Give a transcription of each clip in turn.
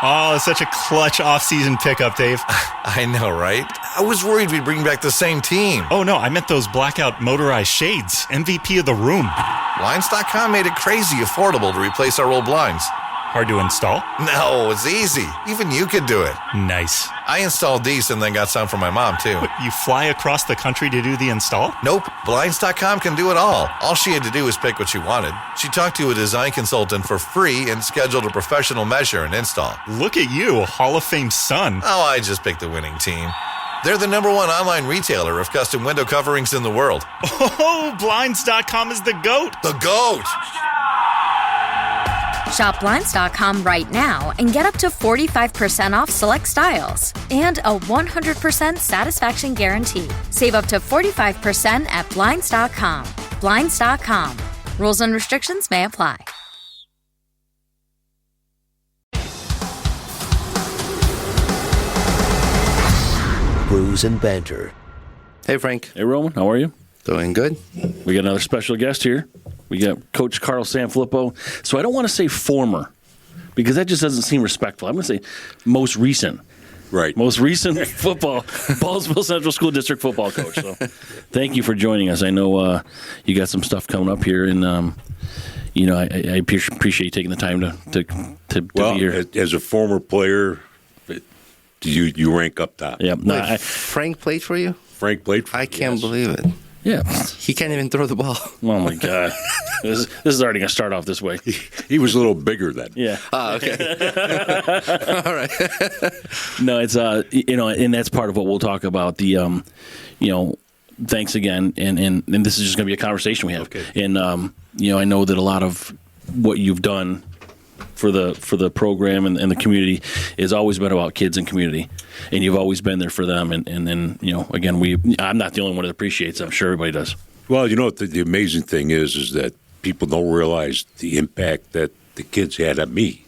Oh, such a clutch off-season pickup, Dave. I know, right? I was worried we'd bring back the same team. Oh, no, I meant those blackout motorized shades. MVP of the room. Blinds.com made it crazy affordable to replace our old blinds. Hard to install? No, it's easy. Even you could do it. Nice. I installed these and then got some for my mom, too. What, you fly across the country to do the install? Nope. Blinds.com can do it all. All she had to do was pick what she wanted. She talked to a design consultant for free and scheduled a professional measure and install. Look at you, Hall of Fame son. Oh, I just picked the winning team. They're the #1 online retailer of custom window coverings in the world. Oh, Blinds.com is the GOAT. The GOAT! Shop Blinds.com right now and get up to 45% off select styles and a 100% satisfaction guarantee. Save up to 45% at Blinds.com. Blinds.com. Rules and restrictions may apply. Brews and Banter. Hey, Frank. Hey, Roman. How are you? Doing good. We got another special guest here. We got Coach Carl Sanfilippo. So I don't want to say former because that just doesn't seem respectful. I'm going to say most recent. Right. Most recent football, Baldwinsville Central School District football coach. So thank you for joining us. I know you got some stuff coming up here, and I appreciate you taking the time to be here. As a former player, you rank up top. Yeah. Wait, Frank played for you? Frank played for I me, can't yes. believe it. Yeah. He can't even throw the ball. Oh, my God. This is already going to start off this way. He was a little bigger then. Yeah. Okay. All right. No, it's and that's part of what we'll talk about. The thanks again, and this is just going to be a conversation we have. Okay. And I know that a lot of what you've done for the program and the community has always been about kids and community, and you've always been there for them. And then again, I'm not the only one that appreciates it. I'm sure everybody does. Well, the amazing thing is that people don't realize the impact that the kids had on me.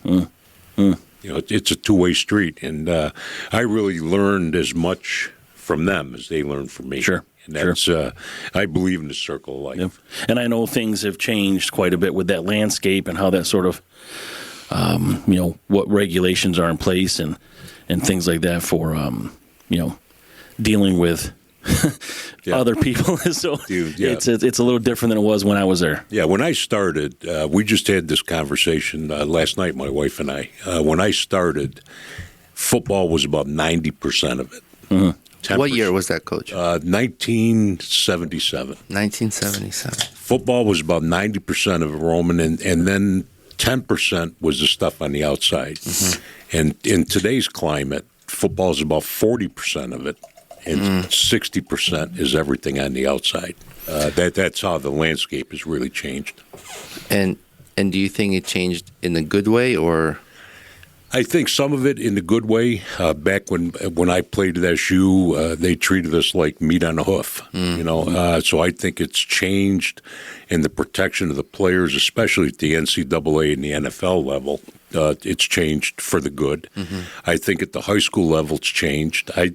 It's a two-way street, and I really learned as much from them as they learned from me. Sure. And that's, I believe in the circle of life. Yep. And I know things have changed quite a bit with that landscape and how that sort of, what regulations are in place and things like that for, dealing with other people. So it's a little different than it was when I was there. Yeah, when I started, we just had this conversation last night, my wife and I. When I started, football was about 90% of it. Mm-hmm. What year was that, Coach? 1977. 1977. Football was about 90% of it, Roman, and then 10% was the stuff on the outside. Mm-hmm. And in today's climate, football is about 40% of it, and 60% is everything on the outside. That's how the landscape has really changed. And do you think it changed in a good way, or? I think some of it in a good way. Back when I played at SU, they treated us like meat on a hoof. So I think it's changed in the protection of the players, especially at the NCAA and the NFL level. It's changed for the good. Mm-hmm. I think at the high school level, it's changed. I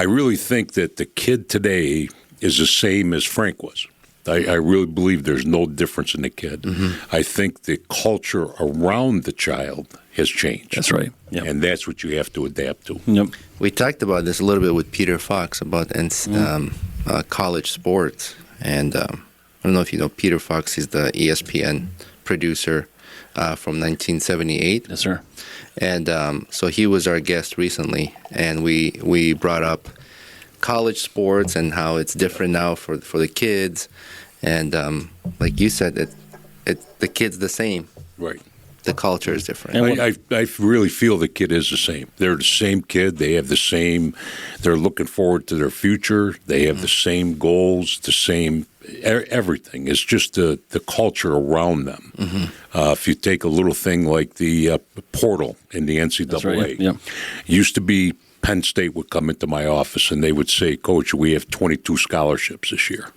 really think that the kid today is the same as Frank was. I really believe there's no difference in the kid. Mm-hmm. I think the culture around the child has changed. That's right. Yep. And that's what you have to adapt to. Yep. We talked about this a little bit with Peter Fox about college sports. And I don't know if you know Peter Fox. He's the ESPN producer from 1978. Yes, sir. And so he was our guest recently, and we brought up college sports and how it's different now for the kids. And like you said, the kid's the same. Right. The culture is different. I really feel the kid is the same. They're the same kid. They have the same. They're looking forward to their future. They have the same goals, the same everything. It's just the culture around them. Mm-hmm. If you take a little thing like the portal in the NCAA, that's right. Yeah. Used to be Penn State would come into my office and they would say, "Coach, we have 22 scholarships this year.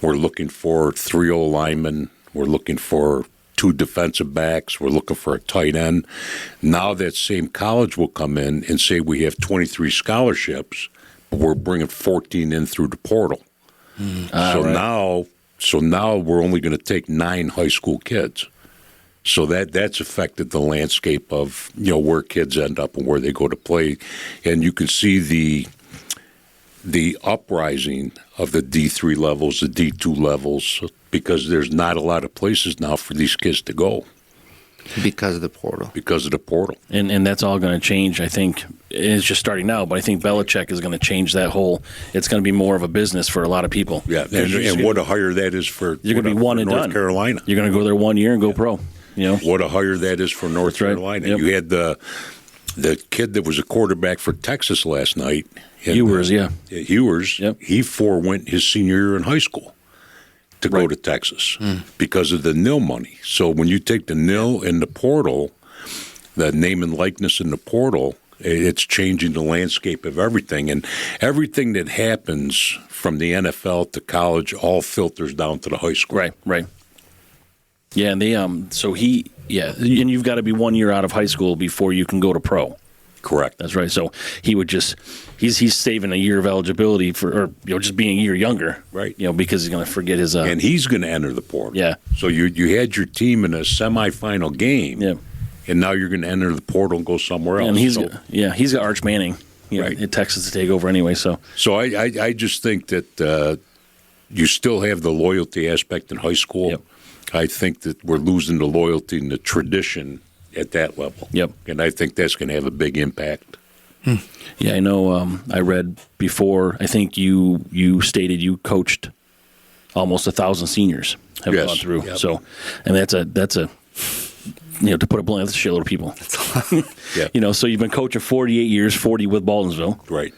We're looking for 3 O-linemen. We're looking for 2 defensive backs. We're looking for a tight end." Now that same college will come in and say we have 23 scholarships, but we're bringing 14 in through the portal. So now we're only going to take 9 high school kids. So that's affected the landscape of, where kids end up and where they go to play. And you can see the uprising of the D3 levels, the D2 levels, because there's not a lot of places now for these kids to go. Because of the portal. And that's all going to change, I think. It's just starting now, but I think Belichick is going to change that whole. It's going to be more of a business for a lot of people. Yeah, and what a hire that is for you're going to be one and North done. Carolina. You're going to go there 1 year and go pro. What a hire that is for North Carolina. Yep. You had the kid that was a quarterback for Texas last night. Ewers, Ewers. Yep. He forewent his senior year in high school to go to Texas because of the nil money. So when you take the nil in the portal, the name and likeness in the portal, it's changing the landscape of everything. And everything that happens from the NFL to college all filters down to the high school. Right. Yeah, and and you've got to be 1 year out of high school before you can go to pro. Correct. That's right. So he would he's saving a year of eligibility or just being a year younger, right? Because he's going to forget his. And he's going to enter the portal. Yeah. So you had your team in a semifinal game. Yeah. And now you're going to enter the portal and go somewhere else. And he's got Arch Manning, at Texas to take over anyway. So I just think that you still have the loyalty aspect in high school. Yep. I think that we're losing the loyalty and the tradition at that level. Yep. And I think that's going to have a big impact. Yeah, I know. I read before. I think you stated you coached almost 1,000 seniors have gone through. Yep. So, and that's a to put it bluntly, that's a shitload of people. Yeah. So you've been coaching 48 years, 40 with Baldwinsville. Right.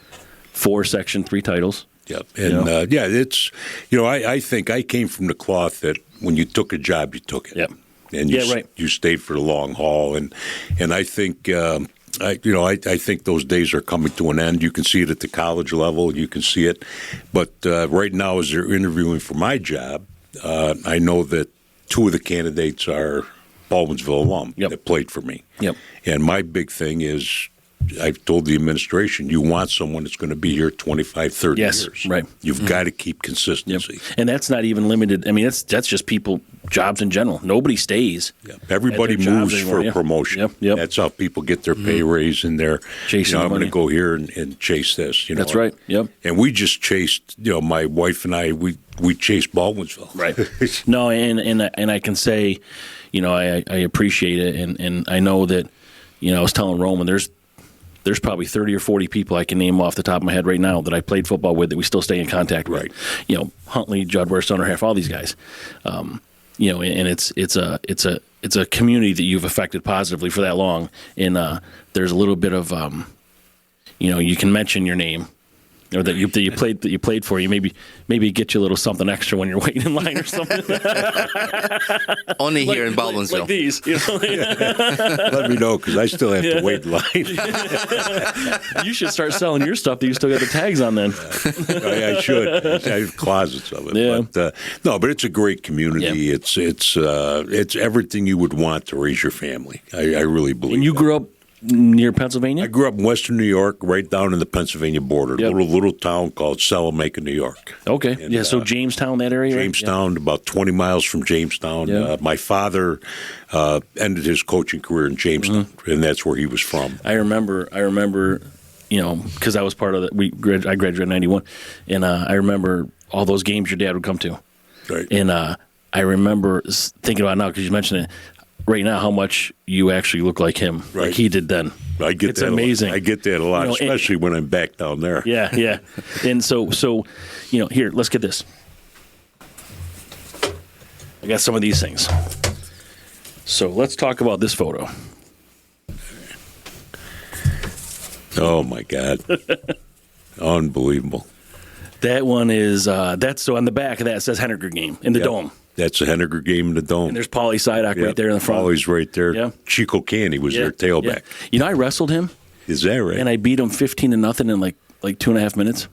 4 Section 3 titles. Yep. And it's I think I came from the cloth that when you took a job, you took it. Yep. And you stayed for the long haul, and I think I think those days are coming to an end. You can see it at the college level, you can see it, but right now as they're interviewing for my job, I know that 2 of the candidates are Baldwinsville alum that played for me. Yep. And my big thing is, I've told the administration, you want someone that's going to be here 25, 30 years. Right. You've got to keep consistency. Yep. And that's not even limited. I mean, that's just people, jobs in general. Nobody stays. Yep. Everybody moves for a promotion. Yep. That's how people get their pay raise and their, chasing I'm going to money. go here and chase this. That's right. Yep. And we just chased, my wife and I, we chased Baldwinsville. Right. No, and I can say, I appreciate it. And I know that, I was telling Roman, there's probably 30 or 40 people I can name off the top of my head right now that I played football with that we still stay in contact with. Huntley, Judd, Ware, Half, all these guys. And it's a community that you've affected positively for that long. And there's a little bit of you can mention your name. Or that you played for you, maybe get you a little something extra when you're waiting in line or something. Only here in Baldwinsville. Like these. Let me know, because I still have to wait in line. You should start selling your stuff that you still got the tags on then. I should. I have closets of it. Yeah. But it's a great community. Yeah. It's everything you would want to raise your family. I really believe. And you grew up near Pennsylvania? I grew up in Western New York, right down in the Pennsylvania border. Yep. Little town called Salamanca, New York. Okay. And, so Jamestown, that area? Jamestown, right? about 20 miles from Jamestown. Yeah. My father ended his coaching career in Jamestown, and that's where he was from. I remember, because I was part of it. I graduated in 91, and I remember all those games your dad would come to. Right. And I remember thinking about it now, because you mentioned it, right now, how much you actually look like him, like he did then. I get it's that amazing. I get that a lot, especially when I'm back down there. Yeah. And so here, let's get this. I got some of these things. So let's talk about this photo. Oh my God. Unbelievable. That one is so on the back of that it says Henniger game in the dome. That's the Henniger game in the dome. And there's Paulie Sidak right there in the front. Paulie's right there. Yeah. Chico Candy was their tailback. Yeah. I wrestled him. Is that right? And I beat him 15-0 in like 2.5 minutes.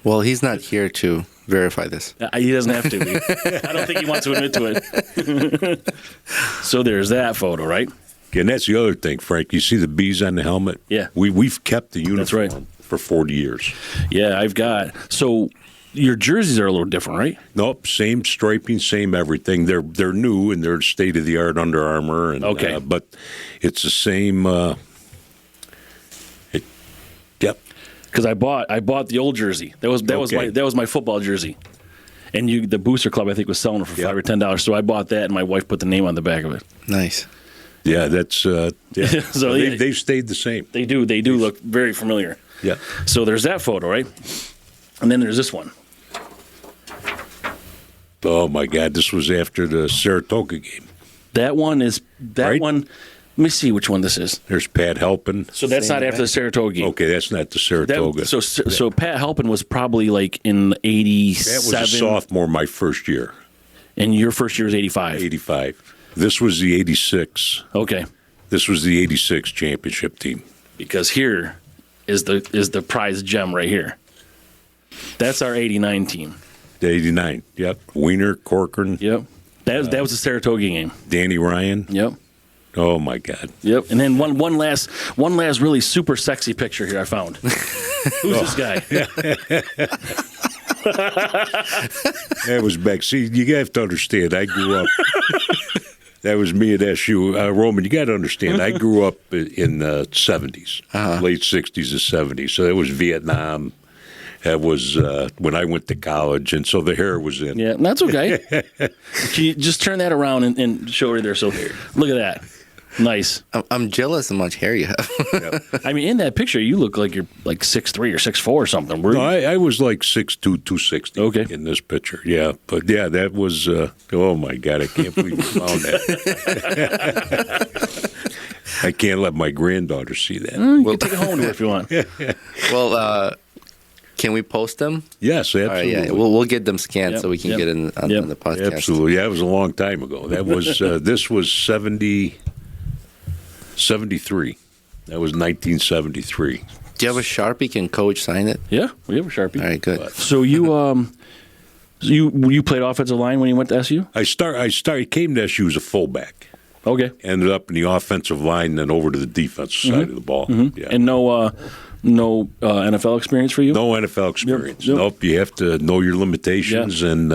Well, he's not here to verify this. He doesn't have to. I don't think he wants to admit to it. So there's that photo, right? And that's the other thing, Frank. You see the bees on the helmet? Yeah. We've kept the uniform right. for 40 years. Yeah, I've got. So your jerseys are a little different, right? Nope, same striping, same everything. They're new and they're state of the art Under Armour. And, Okay. but it's the same. Yep. Because I bought the old jersey. That was my football jersey, and the Booster Club I think was selling it for $5 or $10. So I bought that, and my wife put the name on the back of it. Nice. Yeah, that's. Yeah. So they've stayed the same. They do look very familiar. Yeah. So there's that photo, right? And then there's this one. Oh my God! This was after the Saratoga game. That one. Right? Let me see which one this is. There's Pat Halpin. So that's Same not after the Saratoga game. Okay, that's not the Saratoga. So Pat Halpin was probably like in 87. That was a sophomore my first year. And your first year was 85. 85. This was the 86. Okay. This was the 86 championship team. Because here is the prize gem right here. That's our 89 team. The 89. Yep. Wiener, Corcoran. Yep. That was the Saratoga game. Danny Ryan. Yep. Oh my God. Yep. And then one last really super sexy picture here I found. Who's this guy? That was back. See, you have to understand. I grew up. That was me at SU. Roman, you got to understand. I grew up in the 70s, late 60s to 70s. So that was Vietnam. That was when I went to college, and so the hair was in. Yeah, that's okay. Can you just turn that around and show her there? So look at that. Nice. I'm jealous how much hair you have. I mean, in that picture, you look like you're like 6'3" or 6'4" or something. No, I was like 6'2", 260 Okay. in this picture. Yeah, but yeah, that was, oh my God, I can't believe you found that. I can't let my granddaughter see that. You can take it home to her if you want. Well, can we post them? Yes, All absolutely. right, yeah, we'll get them scanned Yep, so we can yep, get in on yep. the podcast. Absolutely. Yeah, it was a long time ago. That was, this was 73. That was 1973. Do you have a Sharpie? Can Coach sign it? Yeah, we have a Sharpie. All right, good. So you played offensive line when you went to SU? I came to SU as a fullback. Okay. Ended up in the offensive line, then over to the defensive side of the ball. Yeah. And no NFL experience for you? No NFL experience. Yep. Nope. You have to know your limitations, and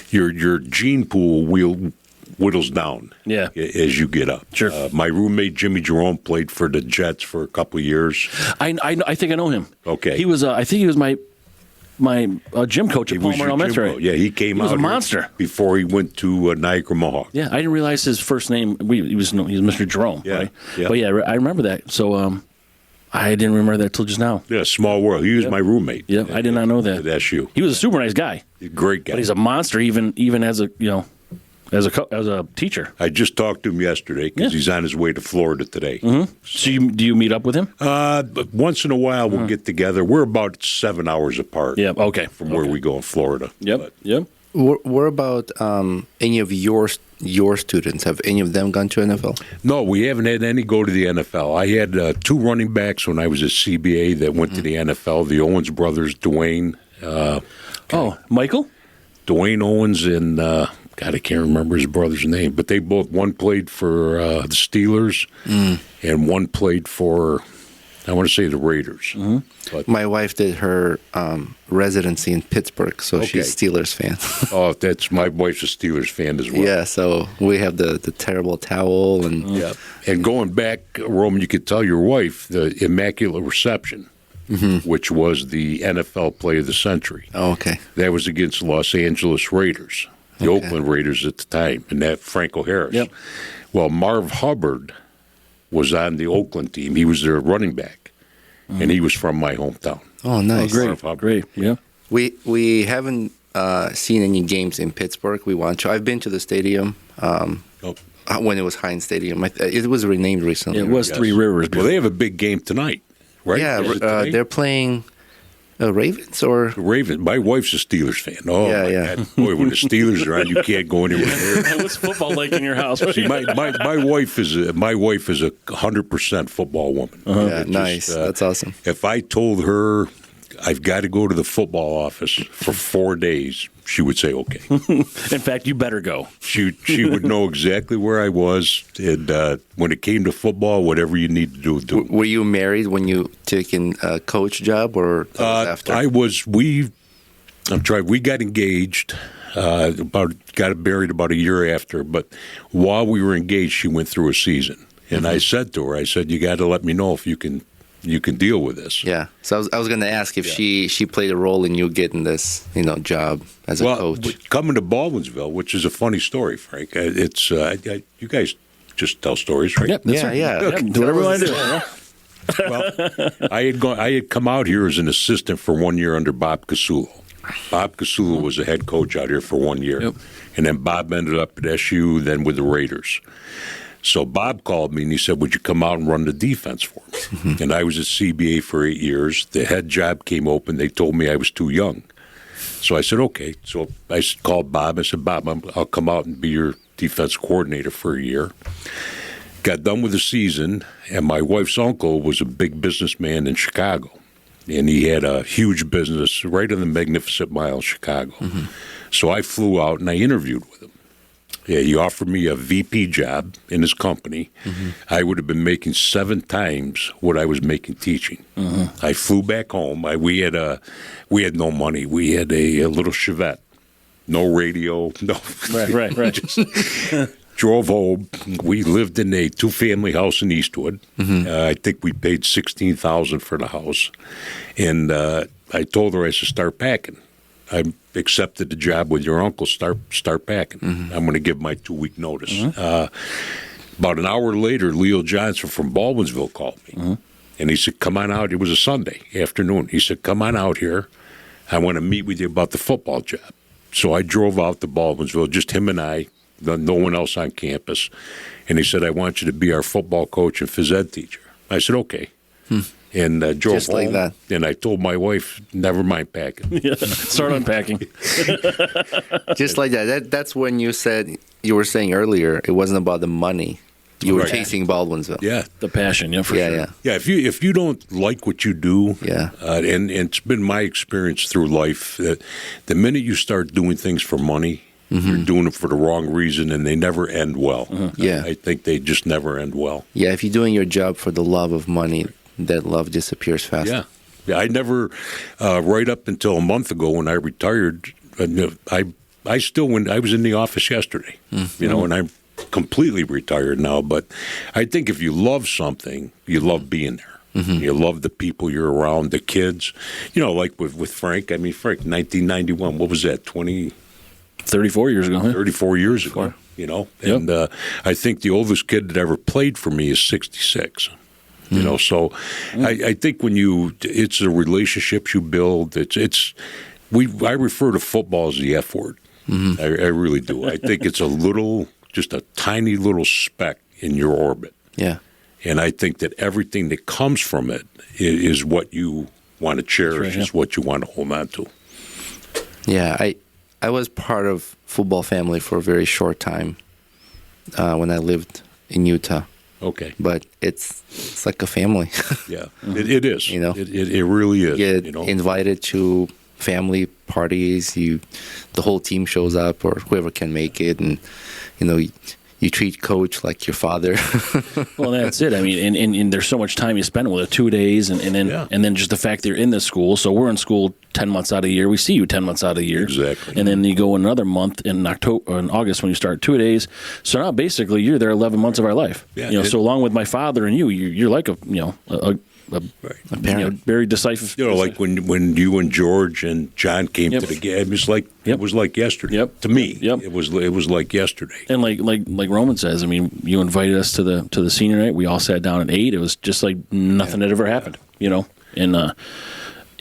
your gene pool whittles down. Yeah. As you get up. Sure. My roommate Jimmy Jerome played for the Jets for a couple of years. I think I know him. Okay. He was. I think he was my gym coach at He was Palmer your gym Elementary. coach. Yeah, he came He was out a here monster. before he went to Niagara Mohawk. Yeah, I didn't realize his first name. He was Mr. Jerome. Yeah, Right? yeah. But yeah, I remember that. So I didn't remember that till just now. Yeah, small world. He was my roommate. Yeah, I did not know that. At SU. He was a super nice guy, Great guy. but he's a monster even as a as a teacher. I just talked to him yesterday because he's on his way to Florida today. Mm-hmm. So do you meet up with him? But once in a while, we'll get together. We're about 7 hours apart. Yeah. Okay. From where we go in Florida. Yep. But Yep. What about any of your students? Have any of them gone to NFL? no, we haven't had any go to the NFL. I had 2 running backs when I was at CBA that went to the NFL. The Owens brothers, Dwayne Michael? Dwayne Owens and God, I can't remember his brother's name, but one played for the Steelers and one played for, I want to say, the Raiders. But, My wife did her residency in Pittsburgh, so she's Okay. Steelers fan. oh, my wife's a Steelers fan as well. Yeah, so we have the terrible towel and Yeah. And going back, Roman, you could tell your wife the Immaculate Reception, which was the NFL Play of the Century. Oh, okay. That was against the Los Angeles Raiders, the Okay. Oakland Raiders at the time, and that Franco Harris. Yep. Well, Marv Hubbard was on the Oakland team. He was their running back, and he was from my hometown. Oh, nice. Marv Hubbard. Great. Yeah. We haven't seen any games in Pittsburgh. We want to. I've been to the stadium when it was Heinz Stadium. It was renamed recently. It was Yes. Three Rivers. Well, they have a big game tonight, right? Yeah, Is it tonight? they're playing Ravens or The Ravens. My wife's a Steelers fan. Oh, Yeah, my yeah. God. Boy, when the Steelers are on, you can't go anywhere near. What's football like in your house? See, my wife is a 100% football woman. yeah, It nice. just, That's awesome. If I told her I've got to go to the football office for 4 days, she would say, okay. In fact, you better go. She would know exactly where I was, and when it came to football, whatever you need to do. Were you married when you taken a coach job, or that was after? We got engaged. Got married about a year after, but while we were engaged, she went through a season, and I said to her, you got to let me know if you can deal with this. Yeah. So I was going to ask if she played a role in you getting this, job as a coach. Coming to Baldwinsville, which is a funny story, Frank. It's you guys just tell stories, right? Yep, Yeah. Okay. Do whatever you want to do. Well, I had come out here as an assistant for 1 year under Bob Casulo. Bob Casulo was the head coach out here for 1 year. Yep. And then Bob ended up at SU, then with the Raiders. So Bob called me and he said, would you come out and run the defense for me? Mm-hmm. And I was at CBA for 8 years. The head job came open. They told me I was too young. So I said, okay. So I called Bob. I said, Bob, I'll come out and be your defense coordinator for a year. Got done with the season, and my wife's uncle was a big businessman in Chicago. And he had a huge business right on the Magnificent Mile in Chicago. Mm-hmm. So I flew out and I interviewed with him. Yeah, he offered me a VP job in his company. Mm-hmm. I would have been making 7 times what I was making teaching. Mm-hmm. I flew back home. We had no money. We had a little Chevette, no radio, no. Right. Just drove home. We lived in a 2-family house in Eastwood. Mm-hmm. I think we paid $16,000 for the house, and I told her I should start packing. I accepted the job with your uncle. Start packing. Mm-hmm. I'm going to give my 2-week notice. Mm-hmm. About an hour later, Leo Johnson from Baldwinsville called me, mm-hmm. and he said, "Come on out." It was a Sunday afternoon. He said, "Come on out here. I want to meet with you about the football job." So I drove out to Baldwinsville, just him and I, no one else on campus. And he said, "I want you to be our football coach and phys ed teacher." I said, "Okay." And drove just home, like that. And I told my wife, "Never mind packing." Yeah, start unpacking. Just like that. That's when you were saying earlier, it wasn't about the money. You were chasing Baldwinsville. Yeah, the passion. Yeah, for sure. Yeah. If you don't like what you do, and it's been my experience through life that the minute you start doing things for money, mm-hmm. you're doing it for the wrong reason, and they never end well. Mm-hmm. I think they just never end well. Yeah, if you're doing your job for the love of money, that love disappears fast. Yeah. I never, right up until a month ago when I retired, I still I was in the office yesterday, mm-hmm. And I'm completely retired now. But I think if you love something, you love being there. Mm-hmm. You love the people you're around, the kids. Like with Frank. I mean, Frank, 1991. What was that? 34 years ago. Huh? 34 years ago. And I think the oldest kid that ever played for me is 66. So I think when it's the relationships you build. I refer to football as the F word. Mm-hmm. I really do. I think it's just a tiny little speck in your orbit. Yeah. And I think that everything that comes from it is what you want to cherish, is what you want to hold on to. Yeah, I was part of football family for a very short time when I lived in Utah. Okay. But it's like a family. Yeah, it is. It really is. You get invited to family parties. The whole team shows up, or whoever can make it, and you treat coach like your father. Well, that's it. I mean, and there's so much time you spend with it, 2 days, and then just the fact that you're in the school. So we're in school 10 months out of the year. We see you 10 months out of the year. Exactly. And then you go another month in October or in August when you start 2 days. So now basically you're there 11 months of our life. Yeah, so along with my father and you're like a parent, very decisive. Like when you and George and John came to the game, it was like yesterday. Yep. To me, yep. it was like yesterday. And like Roman says, I mean, you invited us to the senior night. We all sat down and ate. It was just like nothing had ever happened. And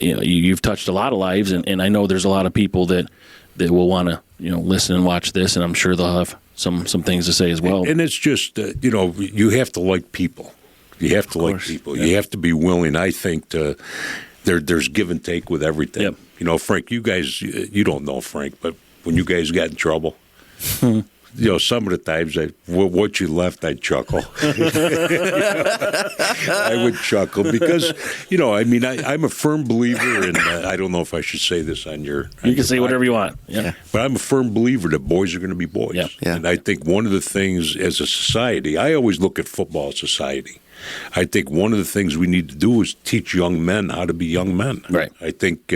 you've touched a lot of lives, and I know there's a lot of people that will want to listen and watch this, and I'm sure they'll have some things to say as well. And it's just you have to like people. You have to like people. Yeah. You have to be willing, I think, there's give and take with everything. Yep. Frank, you guys, you don't know Frank, but when you guys got in trouble, some of the times what you left, I'd chuckle. I would chuckle because, I'm a firm believer, and I don't know if I should say this on your. You can say whatever you want. Yeah. But I'm a firm believer that boys are going to be boys. Yeah. Yeah. And I think one of the things as a society, I always look at football as society. I think one of the things we need to do is teach young men how to be young men. Right. I think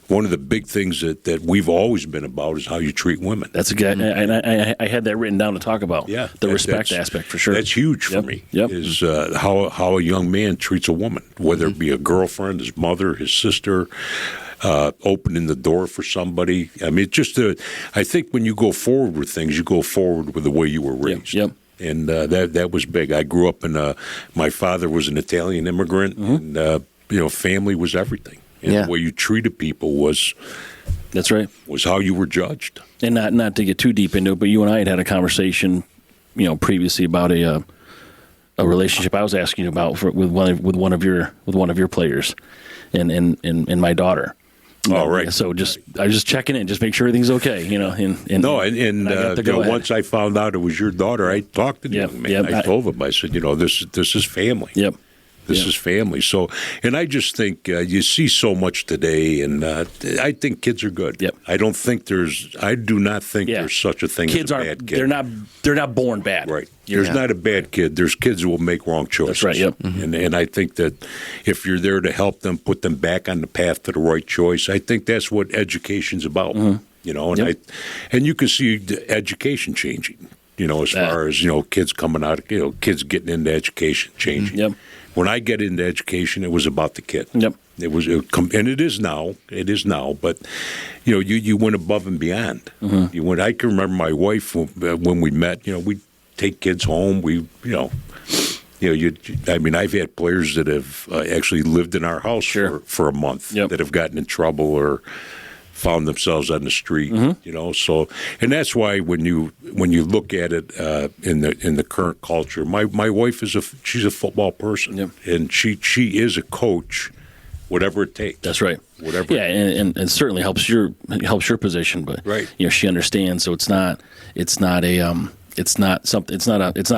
one of the big things that we've always been about is how you treat women. That's a good. And I had that written down to talk about. Yeah, the respect aspect for sure. That's huge for me. Yep. Is how a young man treats a woman, whether it be a girlfriend, his mother, his sister. Opening the door for somebody. I mean, I think when you go forward with things, you go forward with the way you were raised. Yep. And that was big. I grew up my father was an Italian immigrant, and family was everything. And the way you treated people was how you were judged. And not to get too deep into it, but you and I had a conversation, previously about a relationship I was asking you about with one of your players, and my daughter. Oh, right. So I was just checking in, just make sure everything's okay, once I found out it was your daughter, I talked to the young man. I told him, I said, this is family. Yep. This is family. So, and I just think you see so much today, and I think kids are good. Yep. I do not think there's such a thing as a bad kid. They're not born bad. Right. There's not a bad kid. There's kids who will make wrong choices. That's right. Yep. And I think that if you're there to help them, put them back on the path to the right choice, I think that's what education's about. And you can see the education changing. As far as kids coming out, kids getting into education changing. Yep. When I get into education, it was about the kid. Yep. And it is now. It is now. But you went above and beyond. You went. I can remember my wife when we met. We'd take kids home. I've had players that have actually lived in our house for a month that have gotten in trouble or found themselves on the street, So, and that's why when you look at it in the current culture, my wife she's a football person, and she is a coach, whatever it takes. That's right. Whatever. Yeah, and certainly helps your position, but right. She understands, so it's not a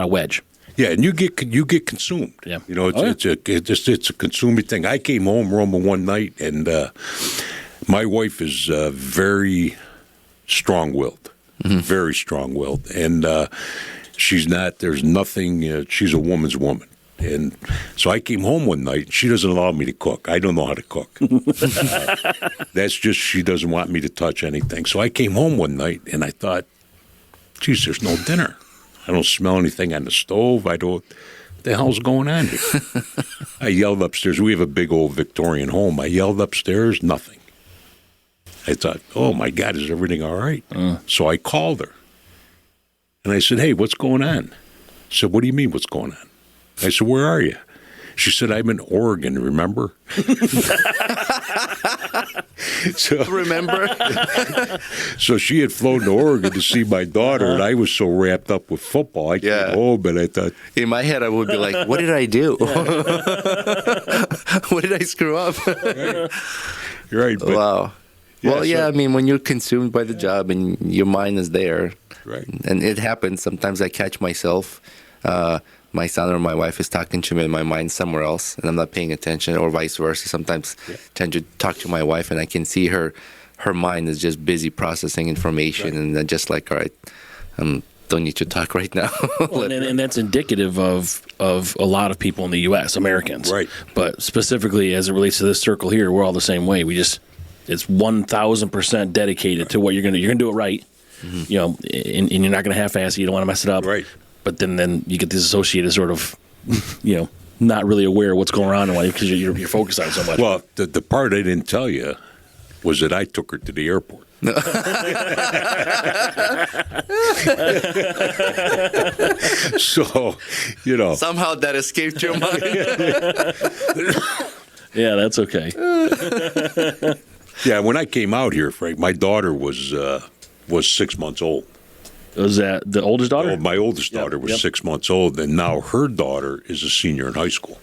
wedge. Yeah, and you get consumed. Yeah. It's a consuming thing. I came home, Roma, one night, and my wife is very strong-willed, very strong-willed, and she's not. There's nothing. She's a woman's woman, and so I came home one night. She doesn't allow me to cook. I don't know how to cook. That's just she doesn't want me to touch anything. So I came home one night, and I thought, geez, there's no dinner. I don't smell anything on the stove. I don't. What the hell's going on here? I yelled upstairs. We have a big old Victorian home. I yelled upstairs. Nothing. I thought, oh, my God, is everything all right? So I called her. And I said, hey, what's going on? She said, what do you mean what's going on? I said, where are you? She said, I'm in Oregon, remember? Remember? So she had flown to Oregon to see my daughter, and I was so wrapped up with football. I came home, and I thought... In my head, I would be like, what did I do? What did I screw up? Right. But, wow. Well, I mean, when you're consumed by the job and your mind is there, right, and it happens, sometimes I catch myself, my son or my wife is talking to me and my mind's somewhere else, and I'm not paying attention, or vice versa. Sometimes I tend to talk to my wife, and I can see her mind is just busy processing information, and then just like, all right, don't need to talk right now. and that's indicative of a lot of people in the U.S., Americans. Right. But specifically as it relates to this circle here, we're all the same way. It's 1,000% dedicated to what you're going to do it right, and you're not going to half-ass it. You don't want to mess it up. Right. But then you get this associated sort of, not really aware of what's going on in life because you're focused on it so much. Well, the part I didn't tell you was that I took her to the airport. So, somehow that escaped your mind. Yeah, that's okay. Yeah, when I came out here, Frank, my daughter was 6 months old. Was that the oldest daughter? Oh, my oldest daughter was 6 months old, and now her daughter is a senior in high school.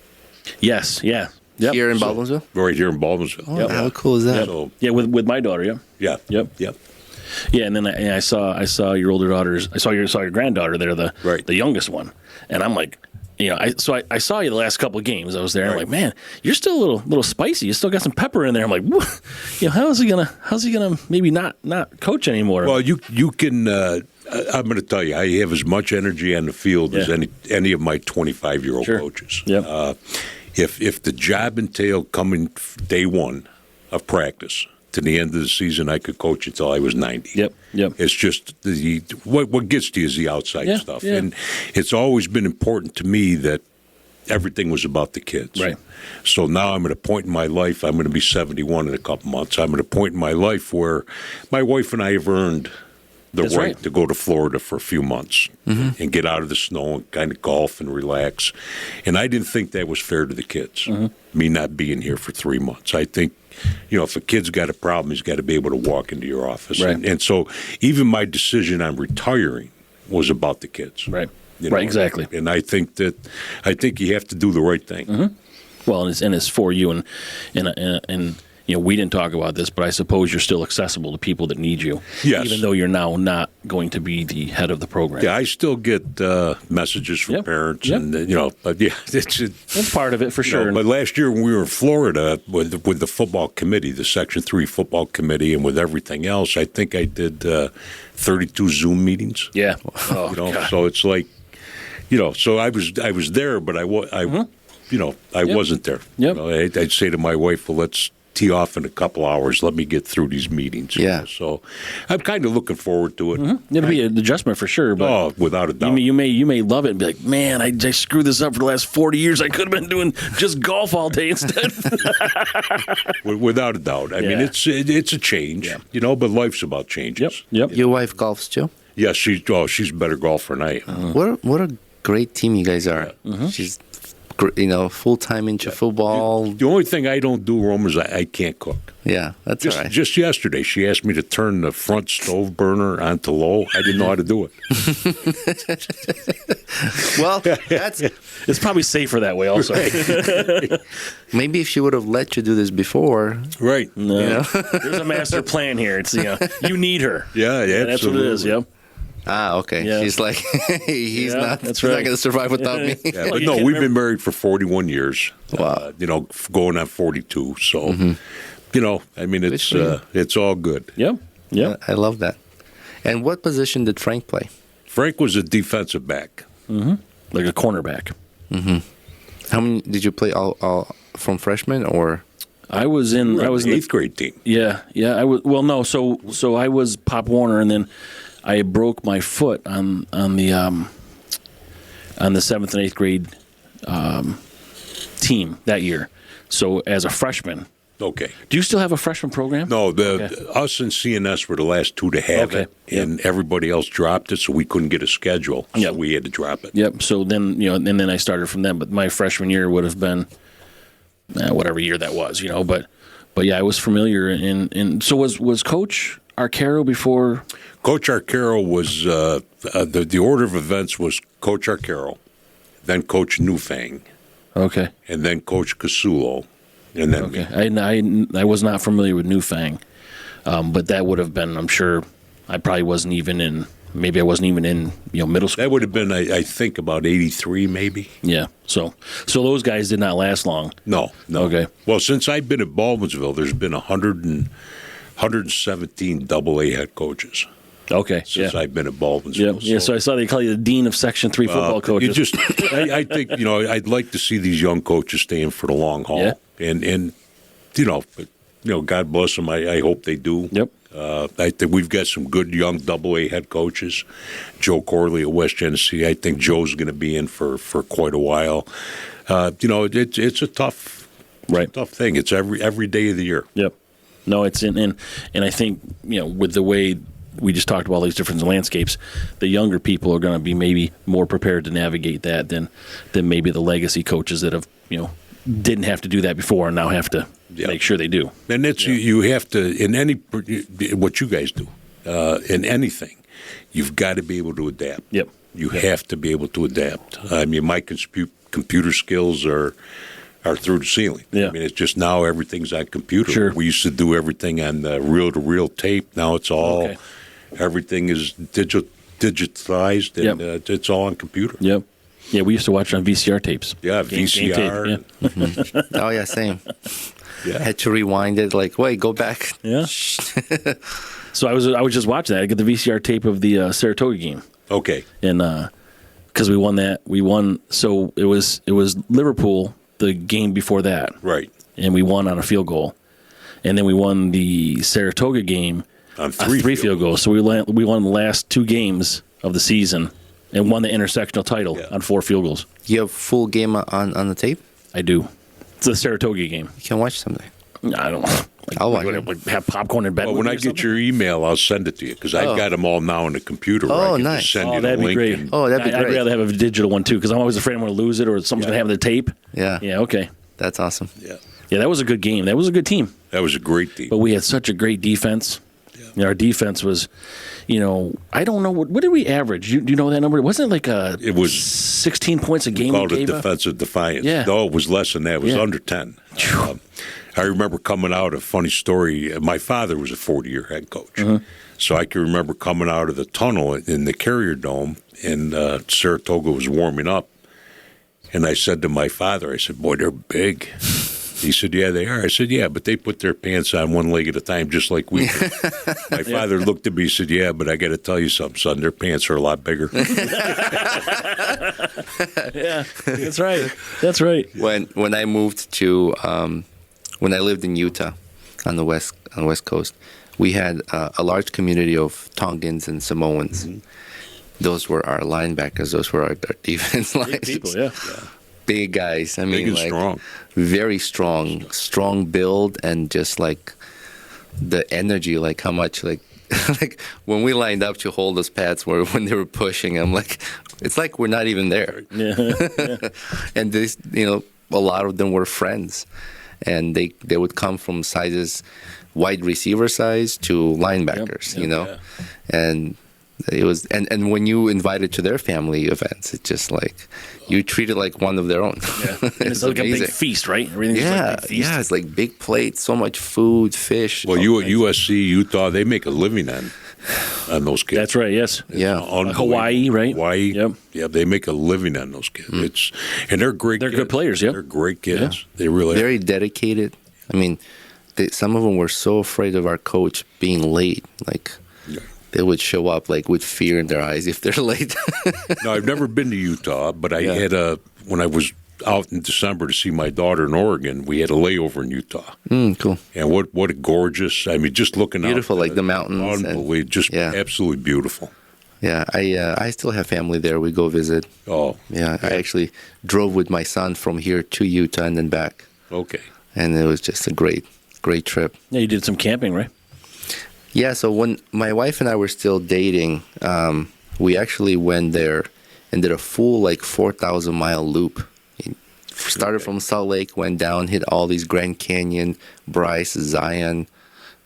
Yes, yeah. Yep. Here in Baldwinsville? Right here in Baldwinsville. Oh, how cool is that? So, with my daughter, yeah. Yep. Yeah, and then I saw your older daughters. I saw your granddaughter there, the youngest one, and I'm like, I saw you the last couple of games. I was there. And I'm like, man, you're still a little spicy. You still got some pepper in there. I'm like, how's he gonna maybe not coach anymore? Well, you can. I'm going to tell you, I have as much energy on the field as any of my 25-year-old coaches. Yep. If the job entailed coming day one of practice to the end of the season, I could coach until I was 90. Yep. It's just what gets to you is the outside stuff. Yeah. And it's always been important to me that everything was about the kids. Right. So now I'm at a point in my life, I'm going to be 71 in a couple months. I'm at a point in my life where my wife and I have earned the right to go to Florida for a few months and get out of the snow and kind of golf and relax. And I didn't think that was fair to the kids, me not being here for 3 months. I think, if a kid's got a problem, he's got to be able to walk into your office. Right. And so even my decision on retiring was about the kids. Right. Exactly. And I think you have to do the right thing. Well, and it's for you, and we didn't talk about this, but I suppose you're still accessible to people that need you. Yes. Even though you're now not going to be the head of the program. Yeah, I still get messages from parents, and but that's part of it for sure. But last year when we were in Florida with the football committee, the Section 3 football committee, and with everything else, I think I did 32 Zoom meetings. Yeah. God. So it's like, so I was there, but I wasn't there. Yep. I'd say to my wife, well, let's tee off in a couple hours. Let me get through these meetings. Yeah. So I'm kind of looking forward to it. It'll be an adjustment for sure. But without a doubt. You may love it and be like, man, I screwed this up for the last 40 years. I could have been doing just golf all day instead. Without a doubt. I mean, it's a change, but life's about changes. Yep. Your wife golfs too? Yes, she's a better golfer than I am. What a great team you guys are. She's full-time into football. The only thing I don't do, Rome, is I can't cook. Yeah, that's all right. Just yesterday, she asked me to turn the front stove burner onto low. I didn't know how to do it. Well, it's probably safer that way also. Maybe if she would have let you do this before. Right. No. There's a master plan here. It's you need her. Yeah, that's what it is. Yep. Ah, okay. Yeah. She's like, he's not going to survive without me. Yeah, but no, we've been married for 41 years. Wow. Going on 42. So, I mean, it's all good. Yep. I love that. And what position did Frank play? Frank was a defensive back. Like a cornerback. How many did you play all from freshman or? I was in the 8th grade team. Yeah. I was. Well, no. So I was Pop Warner, and then I broke my foot on the 7th and 8th grade team that year. So as a freshman. Okay. Do you still have a freshman program? No, us and CNS were the last two to have it, and everybody else dropped it, so we couldn't get a schedule. So we had to drop it. Yep. So then and then I started from them. But my freshman year would have been whatever year that was, But yeah, I was familiar. And so was Coach Arcaro before? Coach Arcaro was the order of events was Coach Arcaro, then Coach Newfang, okay, and then Coach Casulo, and then me. I was not familiar with Newfang, but that would have been, I'm sure, I probably wasn't even in. Maybe I wasn't even in middle school. That would have been, I think, about 83, maybe. Yeah. So those guys did not last long. No. Okay. Well, since I've been at Baldwinsville, there's been 117 AA head coaches. Okay. Since I've been at Baldwinsville. Yeah. So I saw they call you the dean of Section 3 football coaches. I think I'd like to see these young coaches stay in for the long haul. Yeah. And God bless them. I hope they do. Yep. I think we've got some good young AA head coaches. Joe Corley at West Genesee. I think Joe's going to be in for quite a while. It's a tough, tough thing. It's every day of the year. Yep. No, it's and I think with the way we just talked about all these different landscapes, the younger people are going to be maybe more prepared to navigate that than maybe the legacy coaches that have didn't have to do that before and now have to make sure they do. And it's you have to in what you guys do in anything, you've got to be able to adapt. Yep. You have to be able to adapt. I mean, my computer skills are through the ceiling. Yeah. I mean, it's just now everything's on computer. Sure. We used to do everything on the reel-to-reel tape. Now it's all everything is digitized, and it's all on computer. Yep. Yeah, we used to watch it on VCR tapes. Yeah, Game VCR. tape, yeah. Oh yeah, same. Yeah. Had to rewind it. Like, wait, go back. Yeah. So I was just watching that. I got the VCR tape of the Saratoga game, Okay. and because we won that, So it was Liverpool the game before that, Right. and we won on a field goal, and then we won the Saratoga game On three field goals. So we won the last 2 games of the season and won the intersectional title on 4 field goals. You have full game on the tape. I do. It's the Saratoga game. You can watch someday. I don't know. I'll watch Like, it. have popcorn in bed. Well, with when me I or get something? your email, I'll send it to you because I've got them all now in the computer. Oh, I can nice. Just send Oh, you the that'd be link. great. And, Oh, that'd be I'd great. rather have a digital one too because I'm always afraid I'm going to lose it or someone's going to have the tape. Yeah. Yeah. Okay. That's awesome. yeah, Yeah, that was a good game. That was a good team. that was a great team. But we had such a great defense. You know, our defense was, I don't know what did we average? Do you know that number? Wasn't it like It was 16 points a game called we it gave up? defensive defiance. Yeah. No, it was less than that. It was Yeah. under 10. I remember coming out, a funny story. My father was a 40-year head coach. Mm-hmm. So I can remember coming out of the tunnel in the Carrier Dome, and Saratoga was warming up. And I said to my father, I said, boy, they're big. He said, yeah, they are. I said, yeah, but they put their pants on one leg at a time, just like we do. My father looked at me and said, yeah, but I got to tell you something, son. Their pants are a lot bigger. Yeah, that's right. That's right. When I moved to when I lived in Utah on the west coast, we had a large community of Tongans and Samoans. Mm-hmm. Those were our linebackers. Those were our defense lines. Big people, yeah. Big guys. I mean, and like strong. very strong build, and just like the energy, like how much like like when we lined up to hold those pads, when they were pushing, I'm like, it's like we're not even there. Yeah. And this, a lot of them were friends, and they would come from sizes, wide receiver size to linebackers, Yep. and it was, and when you invited to their family events, it's just like you treat it like one of their own. Yeah. And it's like amazing. a big feast, right? Everything's like a big feast. It's like big plates, so much food, fish. Well, all you at kinds. USC, Utah, they make a living on those kids. That's right, yes. Yeah. Unbelievable. Hawaii, right? Hawaii. Yep. Yeah, they make a living on those kids. And they're great. They're kids. good players, yep. They're great kids. Yeah. They really Very dedicated. I mean, some of them were so afraid of our coach being late, like. They would show up like with fear in their eyes if they're late. No, I've never been to Utah, but I had when I was out in December to see my daughter in Oregon, we had a layover in Utah. Cool. And what a gorgeous, I mean, just looking Beautiful, out. like the mountains. Unbelievable. Just absolutely beautiful. Yeah, I still have family there. We go visit. Oh. Yeah, I actually drove with my son from here to Utah and then back. Okay. And it was just a great trip. Yeah, you did some camping, right? Yeah, so when my wife and I were still dating, we actually went there and did a full 4,000-mile loop. Started from Salt Lake, went down, hit all these Grand Canyon, Bryce, Zion,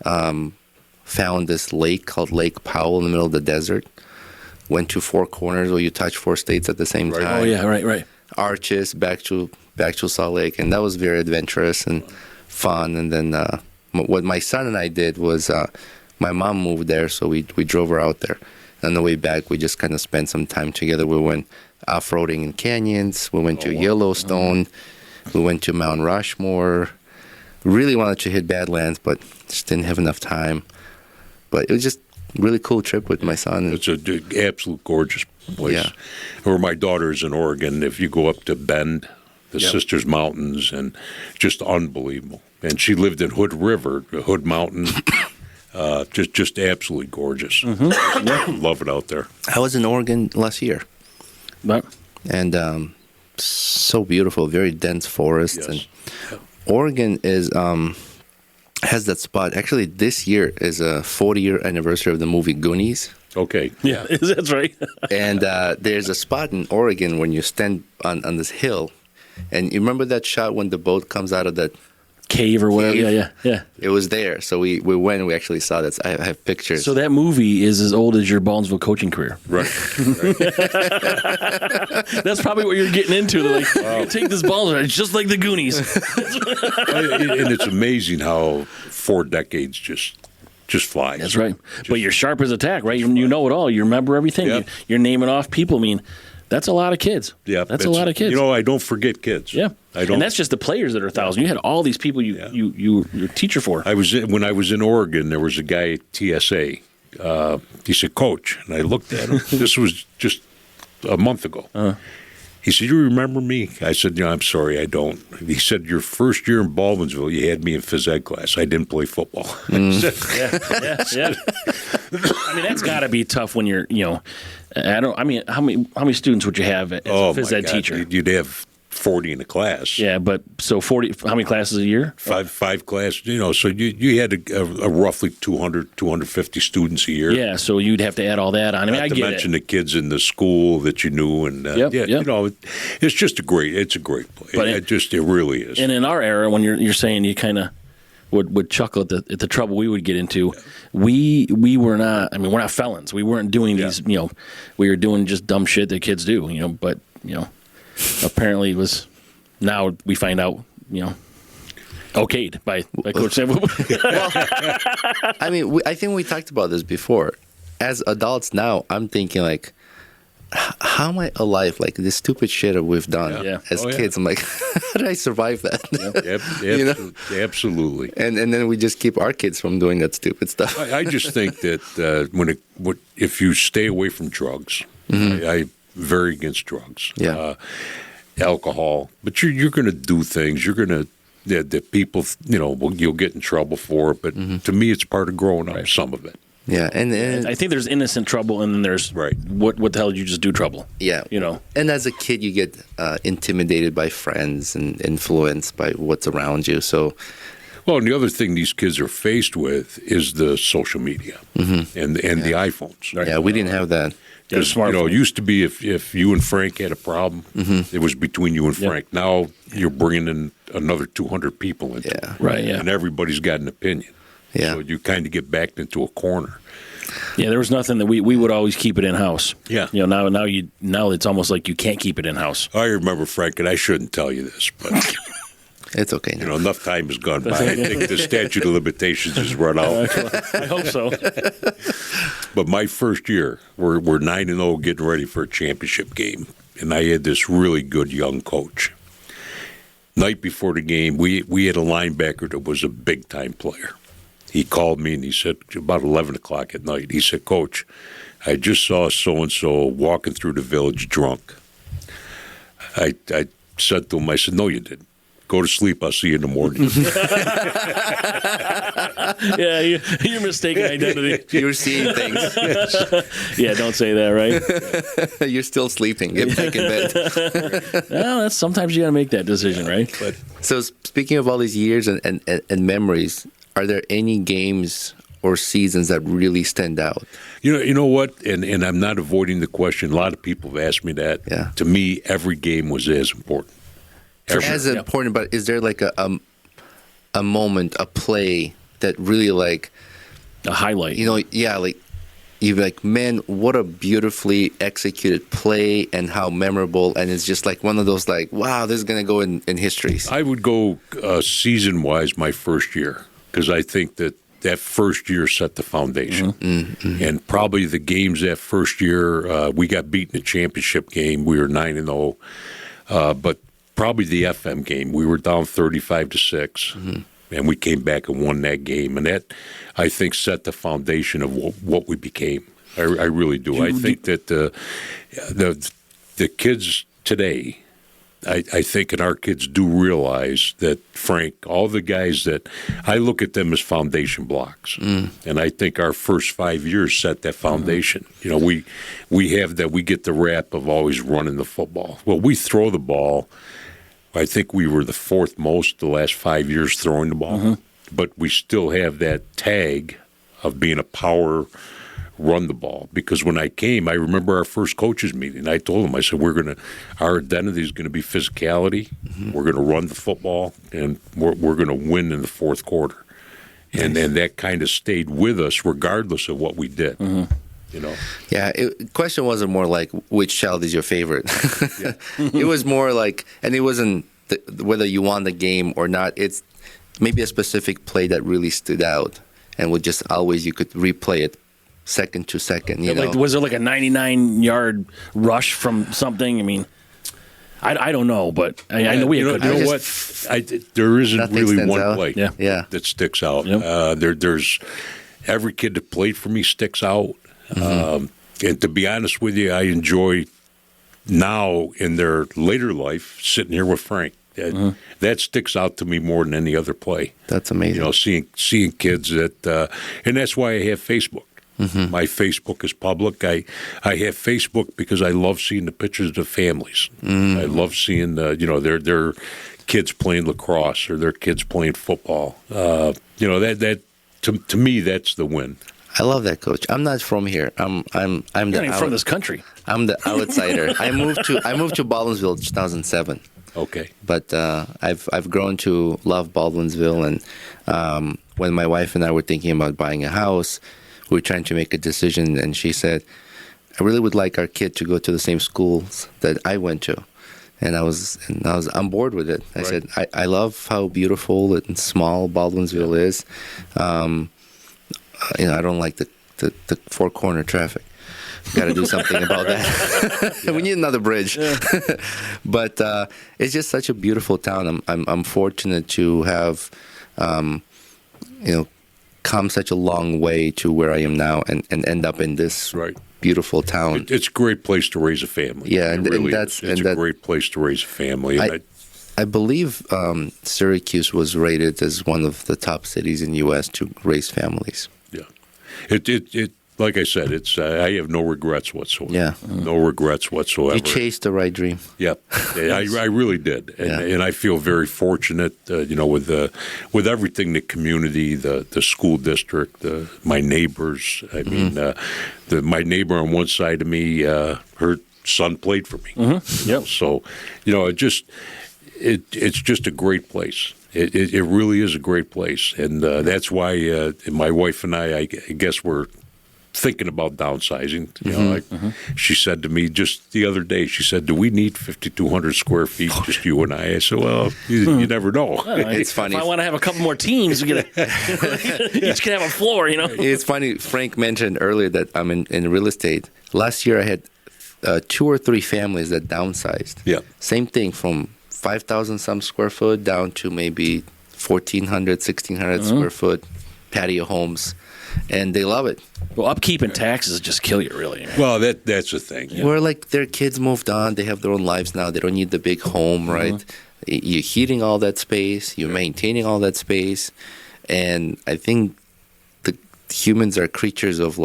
found this lake called Lake Powell in the middle of the desert. Went to Four Corners where you touch 4 states at the same time. Oh, yeah, right. Arches back to Salt Lake, and that was very adventurous and fun. And then what my son and I did was my mom moved there, so we drove her out there. On the way back, we just kind of spent some time together. We went off-roading in canyons. We went to Yellowstone. We went to Mount Rushmore. Really wanted to hit Badlands, but just didn't have enough time. But it was just a really cool trip with my son. It's an absolute gorgeous place. Yeah. Where my daughter's in Oregon, if you go up to Bend, the Sisters Mountains, and just unbelievable. And she lived in Hood River, Hood Mountain. Just absolutely gorgeous. Mm-hmm. Love it out there. I was in Oregon last year. But And so beautiful, very dense forests. Yes. And Oregon is has that spot. Actually, this year is a 40-year anniversary of the movie Goonies. Okay. yeah, that's right. And there's a spot in Oregon when you stand on this hill. And you remember that shot when the boat comes out of that? Cave or whatever. Cave. Yeah. It was there. So we went and we actually saw that. I have pictures. So that movie is as old as your Baldwinsville coaching career. Right. That's probably what you're getting into. They're like, you take this Baldwinsville, it's just like the Goonies. And it's amazing how 4 decades just just flies. That's right. But you're sharp as a tack, right? You know it all. You remember everything. Yeah. You're naming off people. I mean, that's a lot of kids. Yeah, that's a lot of kids. I don't forget kids. Yeah, I don't. And that's just the players that are 1,000. You had all these people you're a teacher for. When I was in Oregon, there was a guy at TSA. He said, "Coach," and I looked at him. This was just a month ago. He said, "You remember me?" I said, "No, I'm sorry, I don't." He said, "Your first year in Baldwinsville, you had me in phys ed class. I didn't play football." Yeah. I mean, that's got to be tough when you're, how many students would you have as a phys ed teacher? You'd have 40 in the class. Yeah, but so 40. How many classes a year? Five classes. So you had a roughly 250 students a year. Yeah, so you'd have to add all that on. I mean, I get it. Not to mention the kids in the school that you knew, and it's just a great place. But it really is. And in our era, when you're saying you kind of would chuckle at the trouble we would get into, we were not. I mean, we're not felons. We weren't doing these. We were doing just dumb shit that kids do. But apparently it was. Now we find out. Okayed by Coach Sanfilippo. Well, I mean, I think we talked about this before. As adults now, I'm thinking like, how am I alive? Like this stupid shit that we've done as kids. I'm like, how did I survive that? Absolutely. And then we just keep our kids from doing that stupid stuff. I just think that if you stay away from drugs, I'm very against drugs. Yeah. Alcohol, but you're going to do things. You're going to that people you'll get in trouble for it. But to me, it's part of growing up. Right. Some of it. Yeah, and I think there's innocent trouble, and then there's what the hell did you just do trouble? Yeah, And as a kid, you get intimidated by friends and influenced by what's around you. So, well, and the other thing these kids are faced with is the social media and the iPhones. Right? Yeah, we didn't have that. Because it used to be if you and Frank had a problem, it was between you and Frank. Now you're bringing in another 200 people into it. Right, yeah. And everybody's got an opinion. Yeah. So you kind of get backed into a corner. Yeah, there was nothing that we would always keep it in house. Yeah. Now it's almost like you can't keep it in house. I remember, Frank, and I shouldn't tell you this, but it's okay now. Enough time has gone by. I think the statute of limitations has run out. I hope so. But my first year, we're 9-0 getting ready for a championship game, and I had this really good young coach. Night before the game, we had a linebacker that was a big-time player. He called me and he said, about 11 o'clock at night, he said, "Coach, I just saw so-and-so walking through the village drunk." I said to him, I said, "No, you didn't. Go to sleep. I'll see you in the morning." Yeah, you're mistaken identity. You're seeing things. Yeah, don't say that, right? You're still sleeping. Get back in bed. Well, sometimes you got to make that decision, right? But so speaking of all these years and memories, are there any games or seasons that really stand out? You know what? And I'm not avoiding the question. A lot of people have asked me that. Yeah. To me, every game was as important. Important, but is there like a moment, a play that really like a highlight? Like you're like, man, what a beautifully executed play and how memorable, and it's just like one of those like, wow, this is gonna go in history. I would go season-wise my first year, because I think that first year set the foundation. And probably the games that first year, we got beat in the championship game. We were 9-0, but probably the FM game, we were down 35-6, and we came back and won that game. And that, I think, set the foundation of what we became. I really do. I think that the kids today, I think, and our kids do realize that, Frank, all the guys that I look at them as foundation blocks, and I think our first 5 years set that foundation. We have that. We get the rap of always running the football. Well, we throw the ball. I think we were the fourth most the last 5 years throwing the ball, but we still have that tag of being a power run the ball. Because when I came, I remember our first coaches meeting. I told them, I said, our identity is going to be physicality. We're going to run the football, and we're going to win in the fourth quarter. And then that kind of stayed with us regardless of what we did. Yeah, question wasn't more like which child is your favorite. It was more like, and it wasn't whether you won the game or not. It's maybe a specific play that really stood out. and would just always, you could replay it second to second. You know, Like, was there like a 99-yard rush from something? I mean, I don't know, but I know we had You know what? There isn't Nothing really stands one out. play Yeah. that sticks out. Yep. There's every kid that played for me sticks out. And to be honest with you, I enjoy now in their later life sitting here with Frank. That sticks out to me more than any other play. That's amazing. You know, seeing kids that, and that's why I have Facebook. My Facebook is public. I have Facebook because I love seeing the pictures of the families. I love seeing their kids playing lacrosse or their kids playing football. That to me that's the win. I love that, Coach. I'm not from here. I'm You're not even from this country. I'm the outsider. I moved to Baldwinsville in 2007. Okay. But I've grown to love Baldwinsville, and when my wife and I were thinking about buying a house, we were trying to make a decision, and she said, "I really would like our kid to go to the same schools that I went to," and I was on board with it. I said, "I love how beautiful and small Baldwinsville is. I don't like the four corner traffic. Got to do something about that. We need another bridge." But it's just such a beautiful town. I'm fortunate to have, come such a long way to where I am now, and end up in this beautiful town. It's a great place to raise a family. Yeah, it's a great place to raise a family. I believe Syracuse was rated as one of the top cities in the U.S. to raise families. Yeah, it like I said, it's I have no regrets whatsoever. Yeah, no regrets whatsoever. You chased the right dream. Yep, I really did, and I feel very fortunate. With everything, the community, the school district, my neighbors. I mean, my neighbor on one side of me, her son played for me. Yep. So, it's just a great place. It really is a great place, and that's why my wife and I guess we're thinking about downsizing. She said to me just the other day, she said, "Do we need 5,200 square feet, just you and I?" I said, "Well, you never know." It's funny. If I want to have a couple more teams, we each can have a floor, It's funny. Frank mentioned earlier that I'm in real estate. Last year I had 2 or 3 families that downsized. Yeah. Same thing, from 5,000 some square foot down to maybe 1,400, 1,600 square foot patio homes. And they love it. Well, upkeep and taxes just kill you, really. Well, that's the thing. Yeah. Where their kids moved on, they have their own lives now. They don't need the big home, right? You're heating all that space, you're maintaining all that space, and I think the humans are creatures of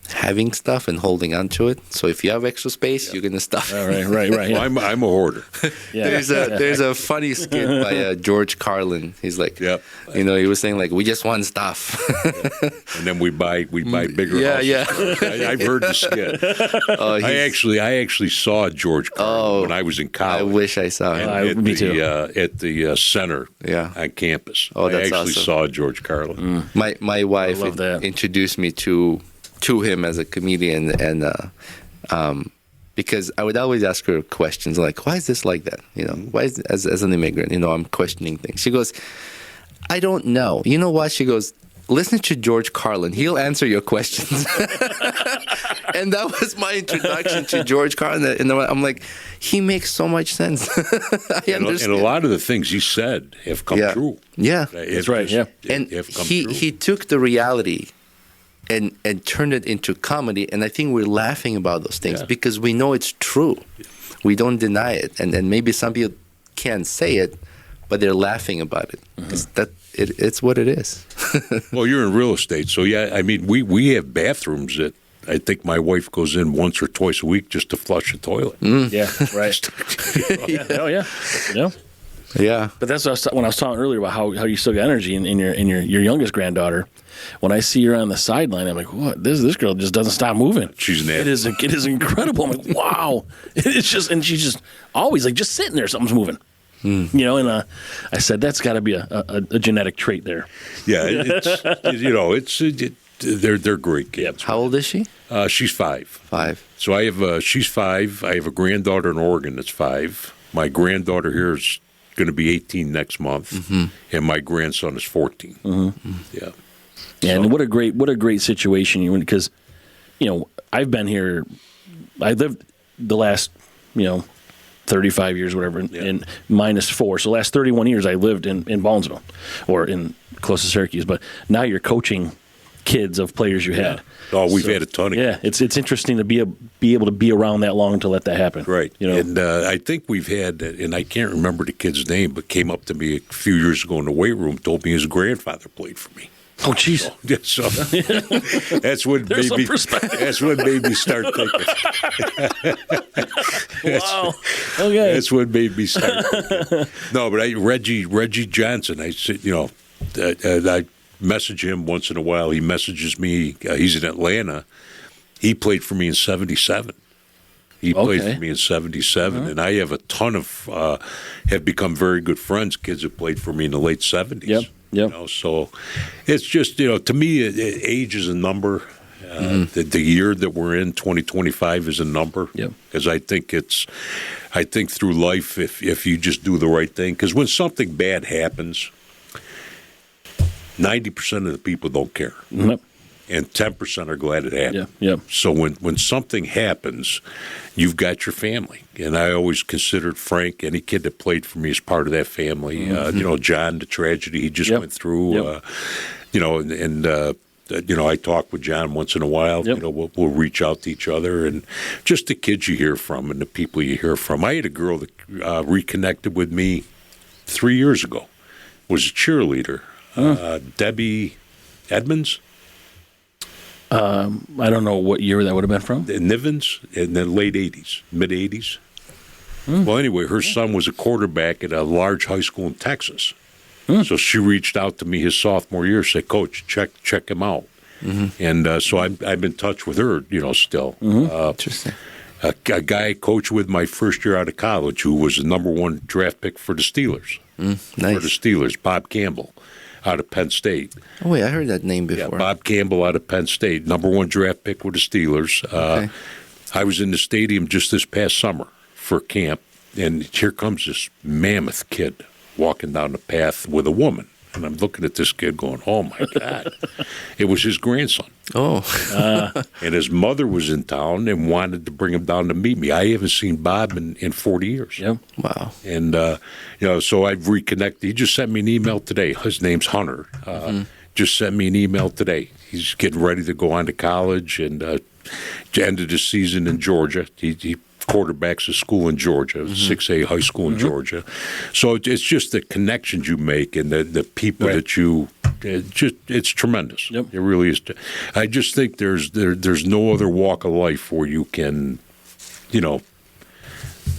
having stuff and holding on to it. So if you have extra space, you're gonna stuff it. Right. Well, I'm a hoarder. There's a funny skit by George Carlin. He's like, he was saying we just want stuff, and then we buy bigger houses. Yeah. I've heard the skit. I actually saw George Carlin when I was in college. I wish I saw him. Me too. At the center on campus. Oh, that's I actually awesome. saw George Carlin. My wife introduced me to him as a comedian, and because I would always ask her questions like, "Why is this like that?" Why is as an immigrant, I'm questioning things. She goes, "I don't know. You know what?" She goes, "Listen to George Carlin. He'll answer your questions." And that was my introduction to George Carlin. And I'm like, he makes so much sense. I understand. And a lot of the things he said have come true. Yeah, that's right. Yeah, and he took the reality and turned it into comedy, and I think we're laughing about those things because we know it's true. We don't deny it, and maybe some people can't say it, but they're laughing about it because it's what it is. Well, you're in real estate, so I mean, we have bathrooms that I think my wife goes in once or twice a week just to flush the toilet. Yeah, right. Yeah. But that's what when I was talking earlier about how you still got energy in your youngest granddaughter. When I see her on the sideline, I'm like, "What? This girl just doesn't stop moving. She's an It is incredible." I'm like, "Wow!" It's just, and she's just always just sitting there. Something's moving. And I said that's got to be a genetic trait there. Yeah, they're great kids. How old is she? She's 5. 5. So she's 5. I have a granddaughter in Oregon that's 5. My granddaughter here is going to be 18 next month, and my grandson is 14. Yeah. And what a great situation you're in, because, I've been here. I lived the last, 35 years, whatever, and minus 4. So the last 31 years I lived in Baldwinsville or in close to Syracuse. But now you're coaching kids of players you had. Oh, we've had a ton of it's interesting to be able to be around that long to let that happen. Right. And I think we've had, and I can't remember the kid's name, but came up to me a few years ago in the weight room, told me his grandfather played for me. Oh, jeez. So that's what made me start thinking. Wow. Okay. That's what made me start thinking. No, but Reggie Johnson, I said, I message him once in a while. He messages me. He's in Atlanta. He played for me in 77. He played for me in 77, and I have a ton of have become very good friends. Kids have played for me in the late 70s. Yep. So it's just, to me, age is a number. The year that we're in, 2025, is a number. Because I think through life, if you just do the right thing, because when something bad happens, 90% of the people don't care. And 10% are glad it happened. So when something happens, you've got your family. And I always considered Frank, any kid that played for me, as part of that family. John, the tragedy he just went through. I talk with John once in a while. We'll reach out to each other, and just the kids you hear from and the people you hear from. I had a girl that reconnected with me 3 years ago. Was a cheerleader, Debbie Edmonds. I don't know what year that would have been from. Nivens in the late 80s, mid 80s. Well, anyway, her son was a quarterback at a large high school in Texas. So she reached out to me his sophomore year, said, "Coach, check him out." And so I'm in touch with her, still. Interesting. A guy I coached with my first year out of college, who was the number 1 draft pick for the Steelers. Nice. For the Steelers, Bob Campbell, out of Penn State. Oh, wait, I heard that name before. Yeah, Bob Campbell out of Penn State, number 1 draft pick with the Steelers. I was in the stadium just this past summer for camp, and here comes this mammoth kid walking down the path with a woman. And I'm looking at this kid going, oh, my God. It was his grandson. Oh. And his mother was in town and wanted to bring him down to meet me. I haven't seen Bob in 40 years. Wow. And, so I've reconnected. He just sent me an email today. His name's Hunter. Just sent me an email today. He's getting ready to go on to college and ended his season in Georgia. He quarterbacks a school in Georgia, 6A high school in Georgia. So it's just the connections you make and the people that you it's tremendous. It really is. I just think there's no other walk of life where you can,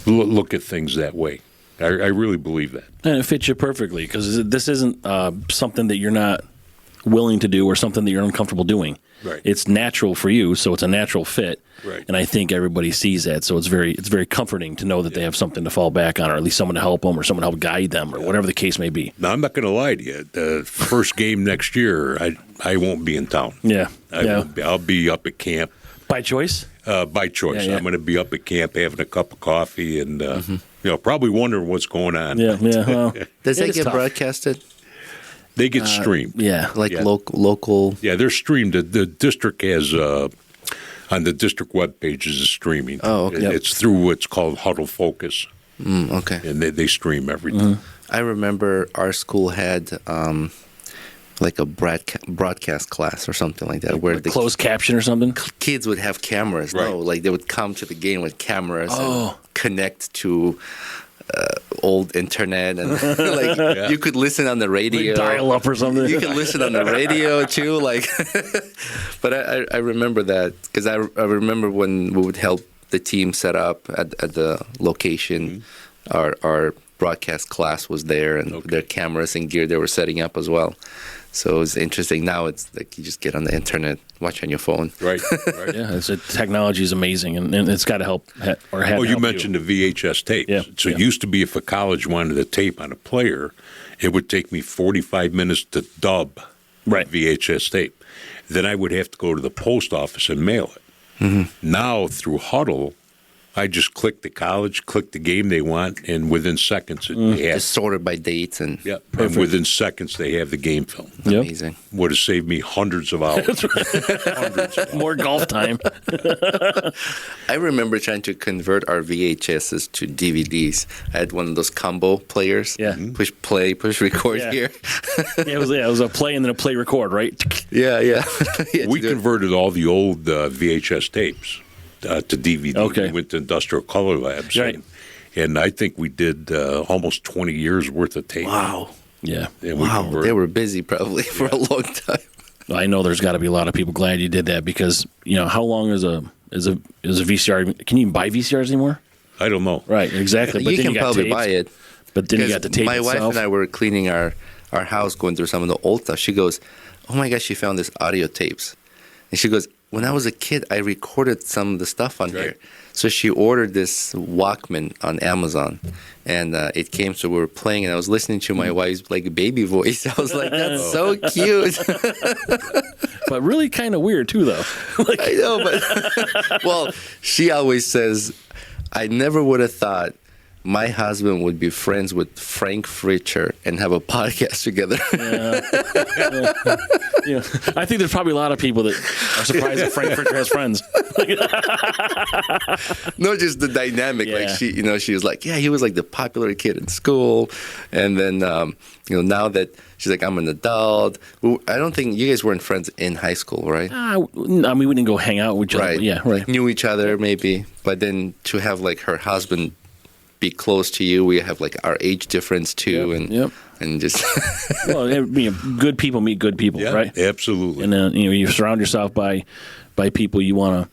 look at things that way. I really believe that. And it fits you perfectly, because this isn't something that you're not willing to do or something that you're uncomfortable doing. Right. It's natural for you, so it's a natural fit. Right. And I think everybody sees that, so it's very comforting to know that they have something to fall back on, or at least someone to help them, or someone to help guide them, or whatever the case may be. Now, I'm not going to lie to you. The first game next year, I won't be in town. I'll be up at camp. By choice? By choice. I'm going to be up at camp having a cup of coffee and probably wondering what's going on. Well, does that get broadcasted? They get streamed. Local. Yeah, they're streamed. The district has on the district web pages is streaming. Oh, okay. It's through what's called Huddle Focus. Okay. And they stream everything. I remember our school had like a broadcast class or something like that, where the closed caption or something. Kids would have cameras. Right. No, like they would come to the game with cameras and connect to old internet, and you could listen on the radio, like dial up or something. You could listen on the radio too, But I remember that, because I remember when we would help the team set up at the location. Our broadcast class was there, and their cameras and gear they were setting up as well. So it was interesting. Now it's like you just get on the internet, watch on your phone. Right. Yeah, technology is amazing, and it's got to help. You mentioned the VHS tapes. It used to be if a college wanted a tape on a player, it would take me 45 minutes to dub VHS tape. Then I would have to go to the post office and mail it. Now through Huddle, I just click the college, click the game they want, and within seconds, they have, Just sorted by dates and and within seconds they have the game film. amazing. Would have saved me hundreds of hours. More golf time. I remember trying to convert our VHSs to DVDs. I had one of those combo players. Yeah. Push play, push record Yeah. here. It was a play and then a play record, right? Yeah. We converted all the old VHS tapes to DVD. Okay. We went to Industrial Color Labs. Right. And I think we did almost 20 years worth of tape. Wow. Yeah. And we Wow. converted. They were busy probably for a long time. I know there's got to be a lot of people glad you did that because how long is a VCR? Can you even buy VCRs anymore? I don't know. Right, exactly. But You then can you got probably tapes, buy it. But then you Because got the tape my wife itself. and I were cleaning our house, going through some of the old stuff. She goes, "Oh my gosh, she found this audio tapes," and she goes, "When I was a kid, I recorded some of the stuff on here." So she ordered this Walkman on Amazon, and it came. So we were playing, and I was listening to my wife's baby voice. I was like, "That's so cute." But really kind of weird too, though. I know, but well, she always says, "I never would have thought my husband would be friends with Frank Fritcher and have a podcast together." I think there's probably a lot of people that are surprised that Frank Fritcher has friends. No, just the dynamic. Yeah. Like she was like, "Yeah, he was like the popular kid in school," and then now that she's like, "I'm an adult." I don't think you guys weren't friends in high school, right? I mean, we didn't go hang out with each other. Right. But yeah, right. Knew each other maybe, but then to have her husband be close to you, we have our age difference too, and just Well, good people meet good people, Yeah, right? absolutely. And then you surround yourself by people you want to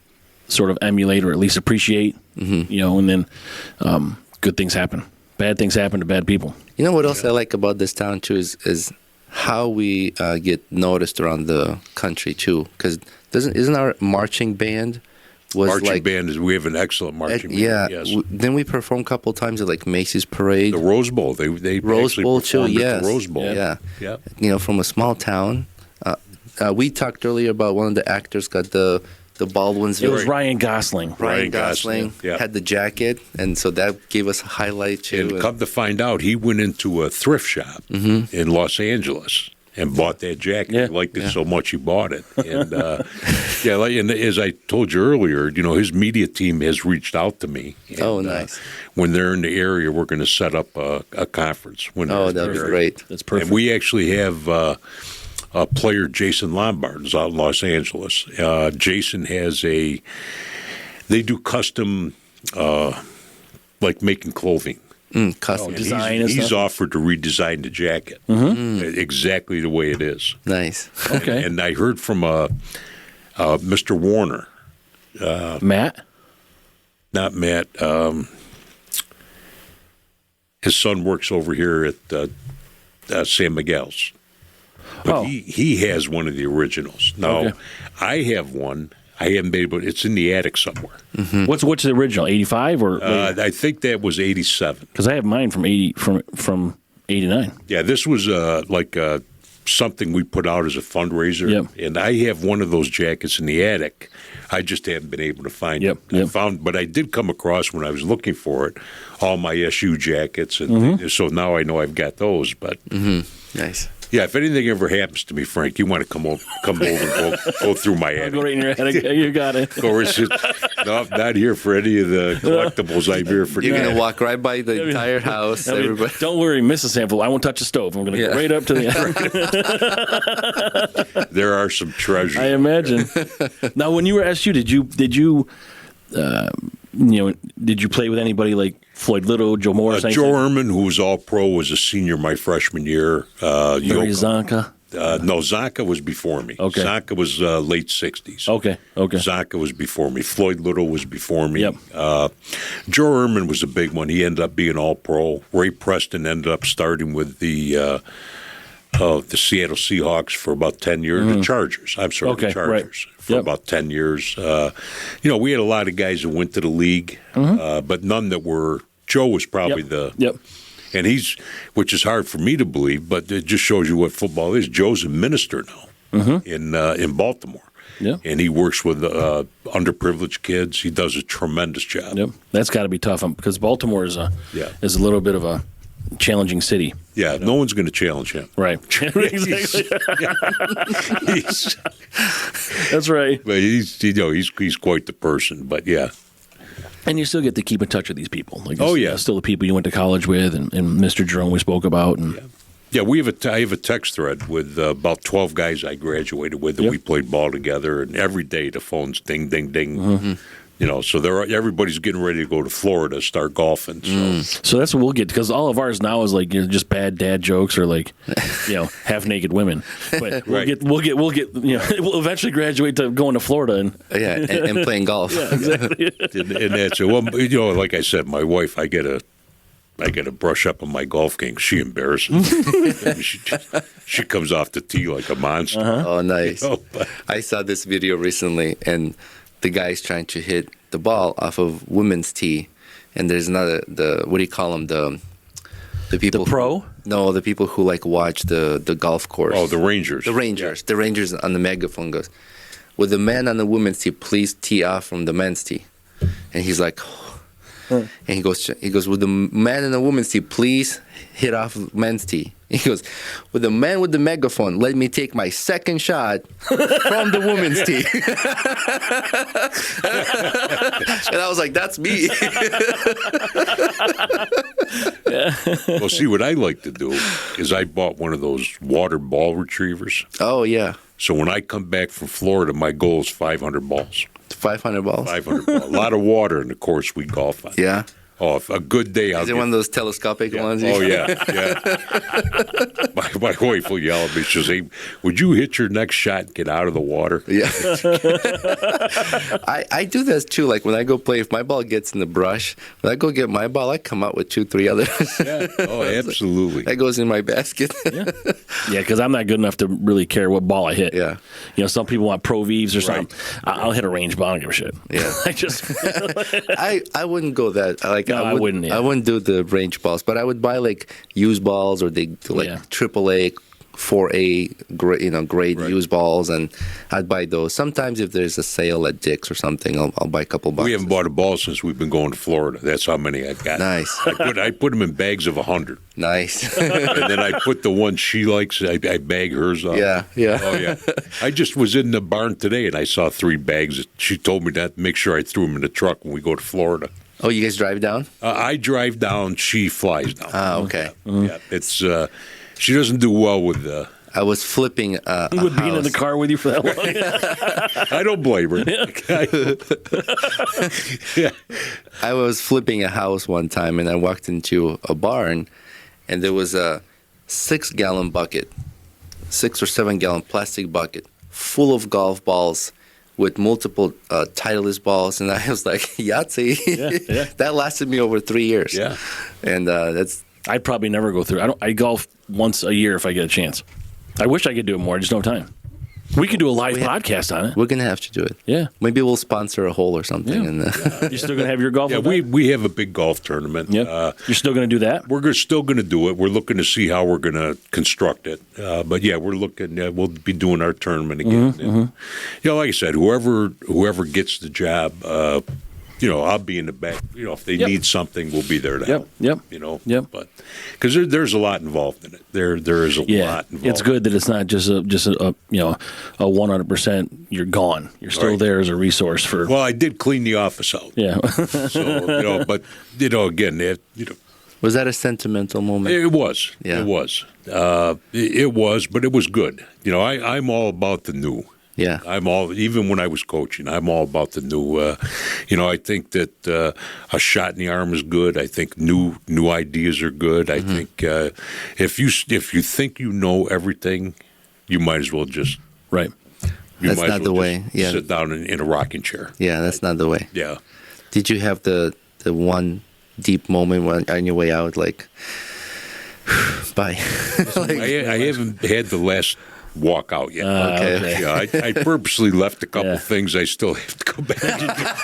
sort of emulate or at least appreciate. And then good things happen. Bad things happen to bad people. You know what else I like about this town too is how we get noticed around the country too. Because isn't our marching band Marching band we have an excellent marching band. Yeah. Yes. Then we perform a couple times at Macy's Parade. The Rose Bowl. They Rose actually Bowl too. performed at Yes. the Rose Bowl. Yeah. From a small town. We talked earlier about one of the actors got the Baldwinsville. It was Ryan Gosling. Ryan Gosling had the jacket, and so that gave us a highlight too. And come to find out, he went into a thrift shop in Los Angeles and bought that jacket. Yeah. He liked it so much he bought it. And and as I told you earlier, his media team has reached out to me. And, nice. When they're in the area, we're going to set up a conference. That'd be great. That's perfect. And we actually have player Jason Lombard is out in Los Angeles. Jason has they do custom, making clothing. Custom. design and He's stuff? offered to redesign the jacket exactly the way it is. Nice. Okay. And I heard from Mr. Warner, Matt? not Matt. His son works over here at San Miguel's. But he has one of the originals. Now, Okay. I have one. I haven't been able. It's in the attic somewhere. What's the original? 85 or I think that was 87. because I have mine from 89. Yeah, this was something we put out as a fundraiser. Yep. And I have one of those jackets in the attic. I just haven't been able to find it. But I did come across when I was looking for it, all my SU jackets, and so now I know I've got those. But Nice. yeah, if anything ever happens to me, Frank, you want to come over and go through my attic. Go right in your attic. You got it. Of course, no, I'm not here for any of the collectibles. I'm here for You're that. gonna walk right by the entire house. Everybody. Don't worry, Mrs. Sanfilippo. I won't touch the stove. I'm going to go right up to the attic. There are some treasures. I imagine. Now, when you were SU, did you play with anybody like Floyd Little, Joe Morris? Joe Ehrman, who was all pro, was a senior my freshman year. Barry Zonka? No, Zonka was before me. Okay. Zonka was late 60s. Okay. Zonka was before me. Floyd Little was before me. Yep. Joe Ehrman was a big one. He ended up being all pro. Ray Preston ended up starting with the Seattle Seahawks for about 10 years. The Chargers. I'm sorry, the Chargers. For about 10 years. We had a lot of guys who went to the league, but none that were. Joe was probably and which is hard for me to believe, but it just shows you what football is. Joe's a minister now in Baltimore. Yeah. and he works with underprivileged kids. He does a tremendous job. Yep. That's got to be tough because Baltimore is a little bit of a challenging city. Yeah, no one's going to challenge him. Right. Exactly. That's right. But he's quite the person. But yeah. And you still get to keep in touch with these people. Like, still the people you went to college with, and Mr. Jerome we spoke about. And Yeah, I have a text thread with about 12 guys I graduated with, and we played ball together. And every day the phone's ding, ding, ding. Mm-hmm. So everybody's getting ready to go to Florida, start golfing. So that's what we'll get, because all of ours now is like just bad dad jokes or like half naked women. But we'll get we'll eventually graduate to going to Florida and playing golf. Yeah, exactly. and that's it. Well, like I said, my wife, I got to brush up on my golf game. She embarrasses me. She comes off the tee like a monster. Oh, nice. I saw this video recently, and the guy's trying to hit the ball off of women's tee, and there's another, what do you call them, the people, the pro? The people who like watch the golf course. Oh, the Rangers. The Rangers on the megaphone goes, "With the man on the women's tee, please tee off from the men's tee," and he's like, and he goes, "With the man on the women's tee, please hit off men's tee." He goes, "With the man with the megaphone, let me take my second shot from the women's tee." And I was like, "That's me." Well, see, what I like to do is I bought one of those water ball retrievers. Oh, yeah. So when I come back from Florida, my goal is 500 balls. 500 balls? 500 balls. A lot of water in the course we golf on. Yeah. Oh, a good day. Is it one of those telescopic ones? Oh, yeah. My wife will yell at me. She'll say, "Would you hit your next shot and get out of the water?" Yeah. I do this too. Like when I go play, if my ball gets in the brush, when I go get my ball, I come out with 2-3 others. Yeah. Oh, absolutely. That goes in my basket. Yeah, because I'm not good enough to really care what ball I hit. Yeah. Some people want pro Vs or something. I'll hit a range ball. I don't give a shit. Yeah. I wouldn't go that. No, I wouldn't. Yeah. I wouldn't do the range balls, but I would buy like used balls or AAA, 4A, grade used balls, and I'd buy those. Sometimes if there's a sale at Dick's or something, I'll buy a couple bucks. We haven't bought a ball since we've been going to Florida. That's how many I've got. Nice. I put them in bags of 100. Nice. And then I put the one she likes, I bag hers up. Yeah. Oh, yeah. I just was in the barn today, and I saw 3 bags. She told me that, make sure I threw them in the truck when we go to Florida. Oh, you guys drive down? I drive down. She flies down. Ah, okay. Yeah, it's she doesn't do well with. I was flipping a would house. being in the car with you for that long. I don't blame her. Yeah. I was flipping a house one time, and I walked into a barn, and there was a 6-gallon bucket, 6 or 7-gallon plastic bucket full of golf balls with multiple Titleist balls, and I was like, Yahtzee. Yeah. That lasted me over 3 years. Yeah. And that's... I'd probably never go through. I golf once a year if I get a chance. I wish I could do it more. I just don't have time. We could do a live podcast on it. We're going to have to do it. Yeah. Maybe we'll sponsor a hole or something. Yeah. And, You're still going to have your golf? Yeah, we have a big golf tournament. Yeah. You're still going to do that? We're still going to do it. We're looking to see how we're going to construct it. But yeah, we're looking. We'll be doing our tournament again. Mm-hmm. Like I said, whoever gets the job, I'll be in the back. If they need something, we'll be there to help. Yep. But because there's a lot involved in it. There is a lot involved. It's good that it's not just a 100%. You're gone. You're still there as a resource for. Well, I did clean the office out. Yeah. So but again, was that a sentimental moment? It was. Yeah. It was. It was, but it was good. I'm all about the new. Yeah. Even when I was coaching, I'm all about the new. I think that a shot in the arm is good. I think new ideas are good. I think if you think you know everything, you might as well just right. That's not the way. Yeah. Sit down in a rocking chair. Yeah, that's not the way. Yeah. Did you have the one deep moment on your way out, like, bye? I haven't had the last walk out yet. Okay. Yeah, I purposely left a couple things. I still have to go back.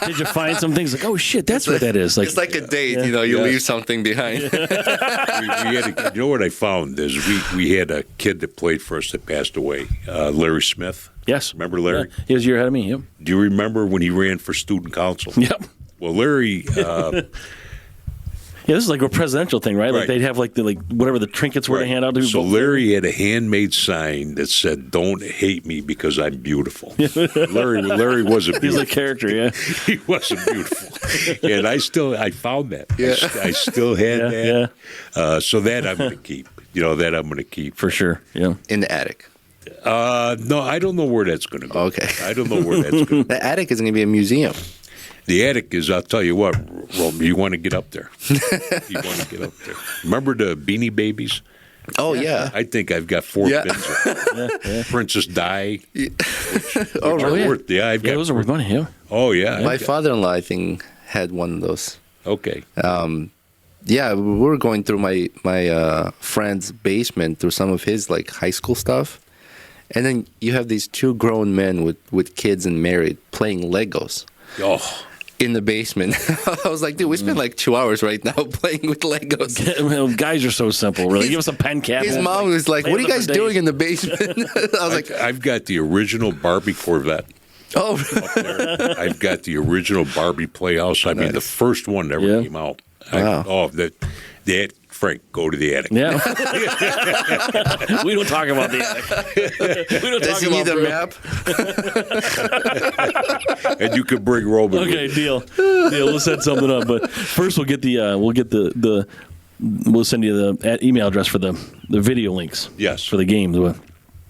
Did you find some things like, oh shit, that's what that is? Like, It's like a date, you leave something behind. We had you know what I found is we had a kid that played for us that passed away, Larry Smith. yes. Remember Larry? Yeah. He was a year ahead of me. Yep. Do you remember when he ran for student council? Yep. Well, Larry, Yeah, this is like a presidential thing, right? Like Right. they'd have like whatever the trinkets were to hand out to so people. Larry had a handmade sign that said, "Don't hate me because I'm beautiful." Larry wasn't He's beautiful. a character, yeah. He wasn't beautiful, and I found that. Yeah. I still had Yeah, that. So that I'm going to keep. That I'm going to keep For sure, yeah. In the attic. No, I don't know where that's going to go. Okay. I don't know where that's going. The attic is going to be a museum. The attic is. I'll tell you what, Rome. You want to get up there. You want to get up there. Remember the Beanie Babies? Oh, yeah. I think I've got 4 Yeah. bins of them. Princess Di. Oh, really? I've got. Those are worth money, yeah. Oh yeah. My father-in-law, I think, had one of those. Okay. Yeah, we were going through my friend's basement through some of his like high school stuff, and then you have these 2 grown men with kids and married playing Legos Oh. in the basement. I was like, dude, we spent like 2 hours right now playing with Legos. Guys are so simple, really. Give us a pen cap. His mom was like, Play "What are you with guys them for doing days." in the basement?" I was like, I've got the original Barbie Corvette. "Oh, There. I've got the original Barbie Playhouse. I mean, the first one that ever Yeah. came out. Wow. Frank, go to the attic. Yeah. We don't talk about the attic. We don't does talk he about need a Brew. map?" And you could bring Roman. Okay, with deal. We'll set something up, but first we'll get we'll send you the email address for the video links. Yes. For the games.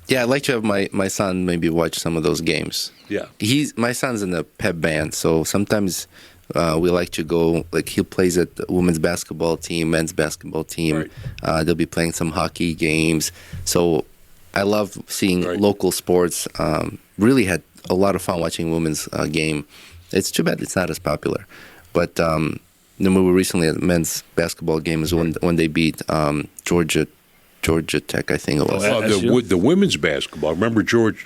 Yeah, I'd like to have my son maybe watch some of those games. Yeah. My son's in a pep band, so sometimes we like to go. Like he plays at the women's basketball team, men's basketball team. Right. They'll be playing some hockey games. So I love seeing Right. local sports. Really had a lot of fun watching women's game. It's too bad it's not as popular, but we were recently at the men's basketball games when they beat Georgia Tech, I think it was. the women's basketball. Remember George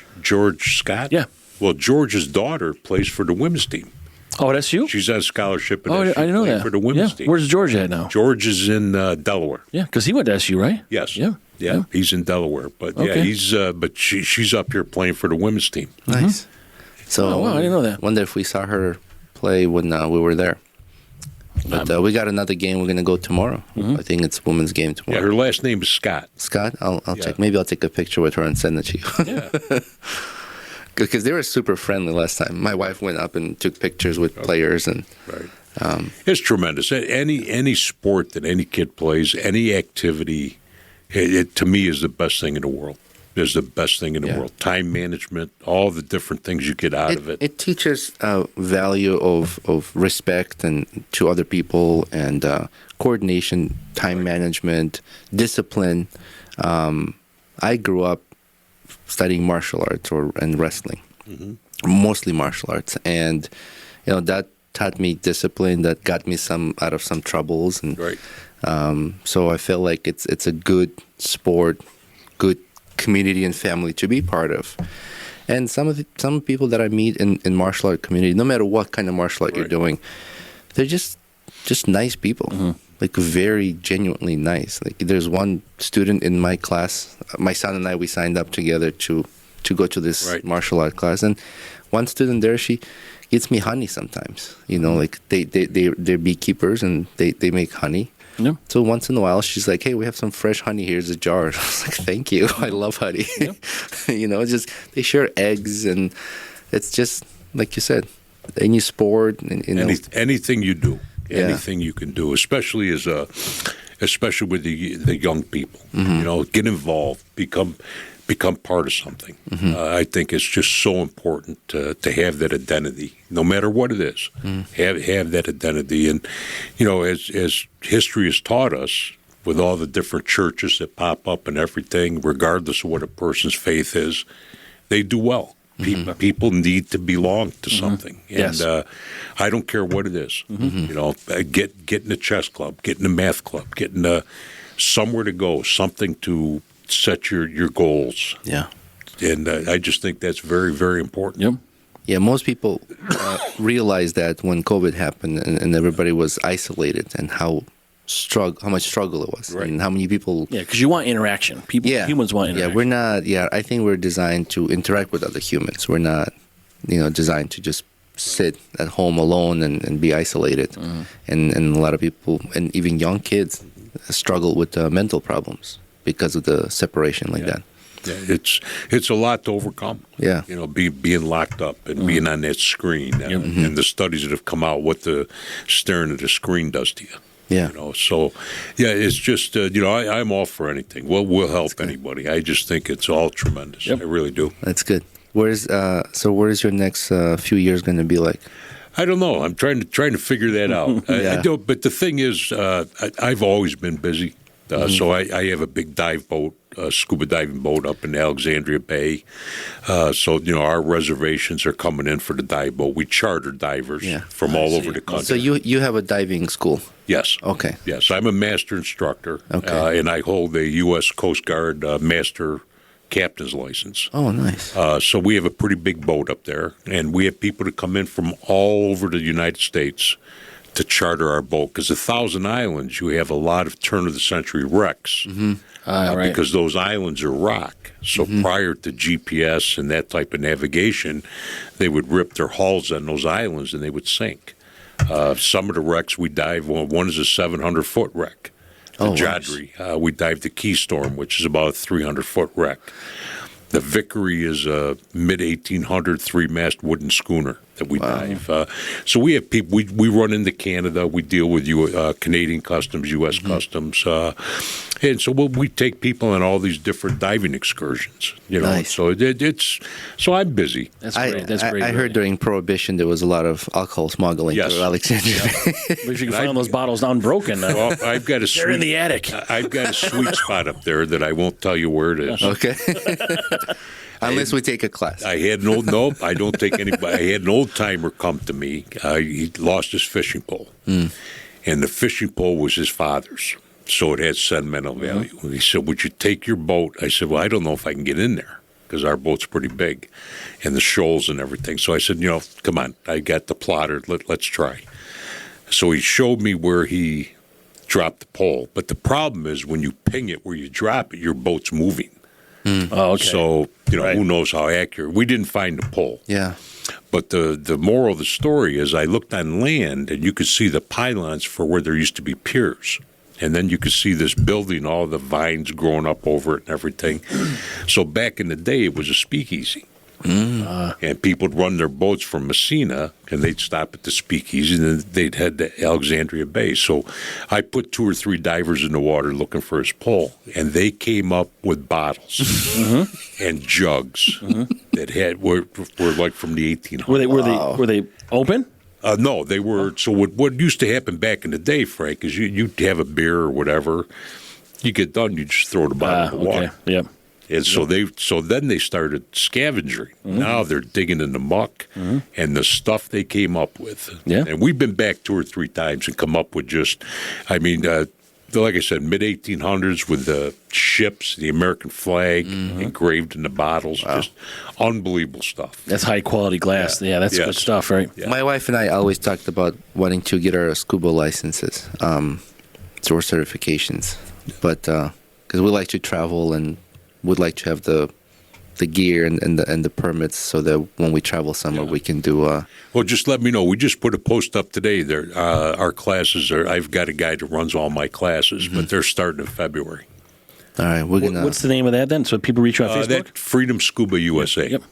Scott? Yeah. Well, George's daughter plays for the women's team. Oh, that's you? She's on scholarship. I didn't know that. For the women's yeah. team. Where's George at now? George is in Delaware. Yeah, because he went to SU, right? Yes. Yeah. He's in Delaware, but Okay. he's. But she's up here playing for the women's team. Nice. So Oh, wow, I didn't know that. Wonder if we saw her play when we were there. But we got another game. We're gonna go tomorrow. I think it's women's game Yeah, tomorrow. her last name is Scott. Scott, I'll Yeah. check. Maybe I'll take a picture with her and send it to you. Yeah. Because they were super friendly last time. My wife went up and took pictures with players, and Right. It's tremendous. Any sport that any kid plays, any activity, it to me is the best thing in the world. Is the best thing in the Yeah. world. Time management, all the different things you get out of it. it teaches value of respect and to other people and coordination, time management, discipline. I grew up studying martial arts and wrestling, mostly martial arts, and that taught me discipline. That got me out of some troubles, and Right. so I feel like it's a good sport, good community and family to be part of. And some people that I meet in martial art community, no matter what kind of martial art you're Right. doing, they're just nice people, like very genuinely nice. Like there's one student in my class, my son and I, we signed up together to go to this Right. martial art class, and one student there, she gets me honey sometimes. Like they're beekeepers and they make honey. Yeah. So once in a while, she's like, "Hey, we have some fresh honey. Here's a jar." I was like, "Thank you. I love honey." It's just they share eggs, and it's just like you said, any sport. Anything you do, Yeah. anything you can do, especially especially with the young people. Get involved, become part of something. I think it's just so important to have that identity, no matter what it is. Have that identity, and as history has taught us, with all the different churches that pop up and everything, regardless of what a person's faith is, they do well. People need to belong to something, and Yes. I don't care what it is. Get in a chess club, get in a math club, get in somewhere to go, something to set your goals. Yeah. And I just think that's very, very important. Yep. Yeah, most people realized that when COVID happened and everybody was isolated and how much struggle it was, Right. and how many people. Yeah, because you want interaction. Humans want interaction. Yeah, we're not. Yeah, I think we're designed to interact with other humans. We're not, designed to just sit at home alone and be isolated. Mm-hmm. And a lot of people, and even young kids, struggle with mental problems because of the separation like that. Yeah, it's a lot to overcome. Yeah. Being locked up and being on that screen, and the studies that have come out, what the staring at the screen does to you. Yeah. So yeah, it's just I'm all for anything. We'll help anybody. I just think it's all tremendous. Yep. I really do. That's good. Where's your next few years going to be like? I don't know. I'm trying to figure that out. I don't. But the thing is, I've always been busy. So I have a big dive boat, scuba diving boat up in Alexandria Bay. So our reservations are coming in for the dive boat. We charter divers from all over the country. So you have a diving school? Yes. Okay. Yes, I'm a master instructor. Okay. And I hold a U.S. Coast Guard master captain's license. Oh, nice. So we have a pretty big boat up there, and we have people that come in from all over the United States to charter our boat, because 1,000 Islands, you have a lot of turn-of-the-century wrecks, Right. because those islands are rock. So prior to GPS and that type of navigation, they would rip their hulls on those islands and they would sink. Some of the wrecks we dive on, one is a 700-foot wreck. The Jodrey, we dive the Keystorm, which is about a 300-foot wreck. The Vickery is a mid-1800 three-mast wooden schooner that we dive. So we have people. We run into Canada. We deal with Canadian Customs, U.S. Customs, and so we take people on all these different diving excursions. Nice. So so I'm busy. That's great. That's great. I heard during Prohibition there was a lot of alcohol smuggling Yes. to Alexandria. But if you can find those bottles unbroken, Well, I've got a they're in the attic. I've got a sweet spot up there that I won't tell you where it is. Okay. Unless we take a class. I had I don't take anybody. I had an old timer come to me. He lost his fishing pole, and the fishing pole was his father's, so it had sentimental value. He said, "Would you take your boat?" I said, "Well, I don't know if I can get in there because our boat's pretty big, and the shoals and everything." So I said, "Come on, I got the plotter. Let's try." So he showed me where he dropped the pole, but the problem is when you ping it where you drop it, your boat's moving. Oh, okay. So, Right. who knows how accurate. We didn't find the pole. Yeah. But the moral of the story is I looked on land and you could see the pylons for where there used to be piers. And then you could see this building, all the vines growing up over it and everything. So back in the day, it was a speakeasy. And people would run their boats from Messina, and they'd stop at the speakeasy, and then they'd head to Alexandria Bay. So I put 2 or 3 divers in the water looking for his pole, and they came up with bottles and jugs that were like from the 1800s. Were they open? No, they were. So what used to happen back in the day, Frank, is you'd have a beer or whatever. You get done, you just throw the bottle in the water. Okay. Yep. And so then they started scavenging. Now they're digging in the muck and the stuff they came up with. Yeah. And we've been back 2 or 3 times and come up with like I said, mid-1800s with the ships, the American flag engraved in the bottles. Just unbeliable stuff. That's high quality glass. Yeah, that's good stuff, right? Yeah. My wife and I always talked about wanting to get our scuba licenses, or certifications, but because we like to travel and would like to have the gear and the permits so that when we travel somewhere we can do. Well, just let me know. We just put a post up today. There, our classes are. I've got a guy that runs all my classes, but they're starting in February. All right, we're gonna. What's the name of that then? So people reach you on Facebook? That Freedom Scuba USA. Yep.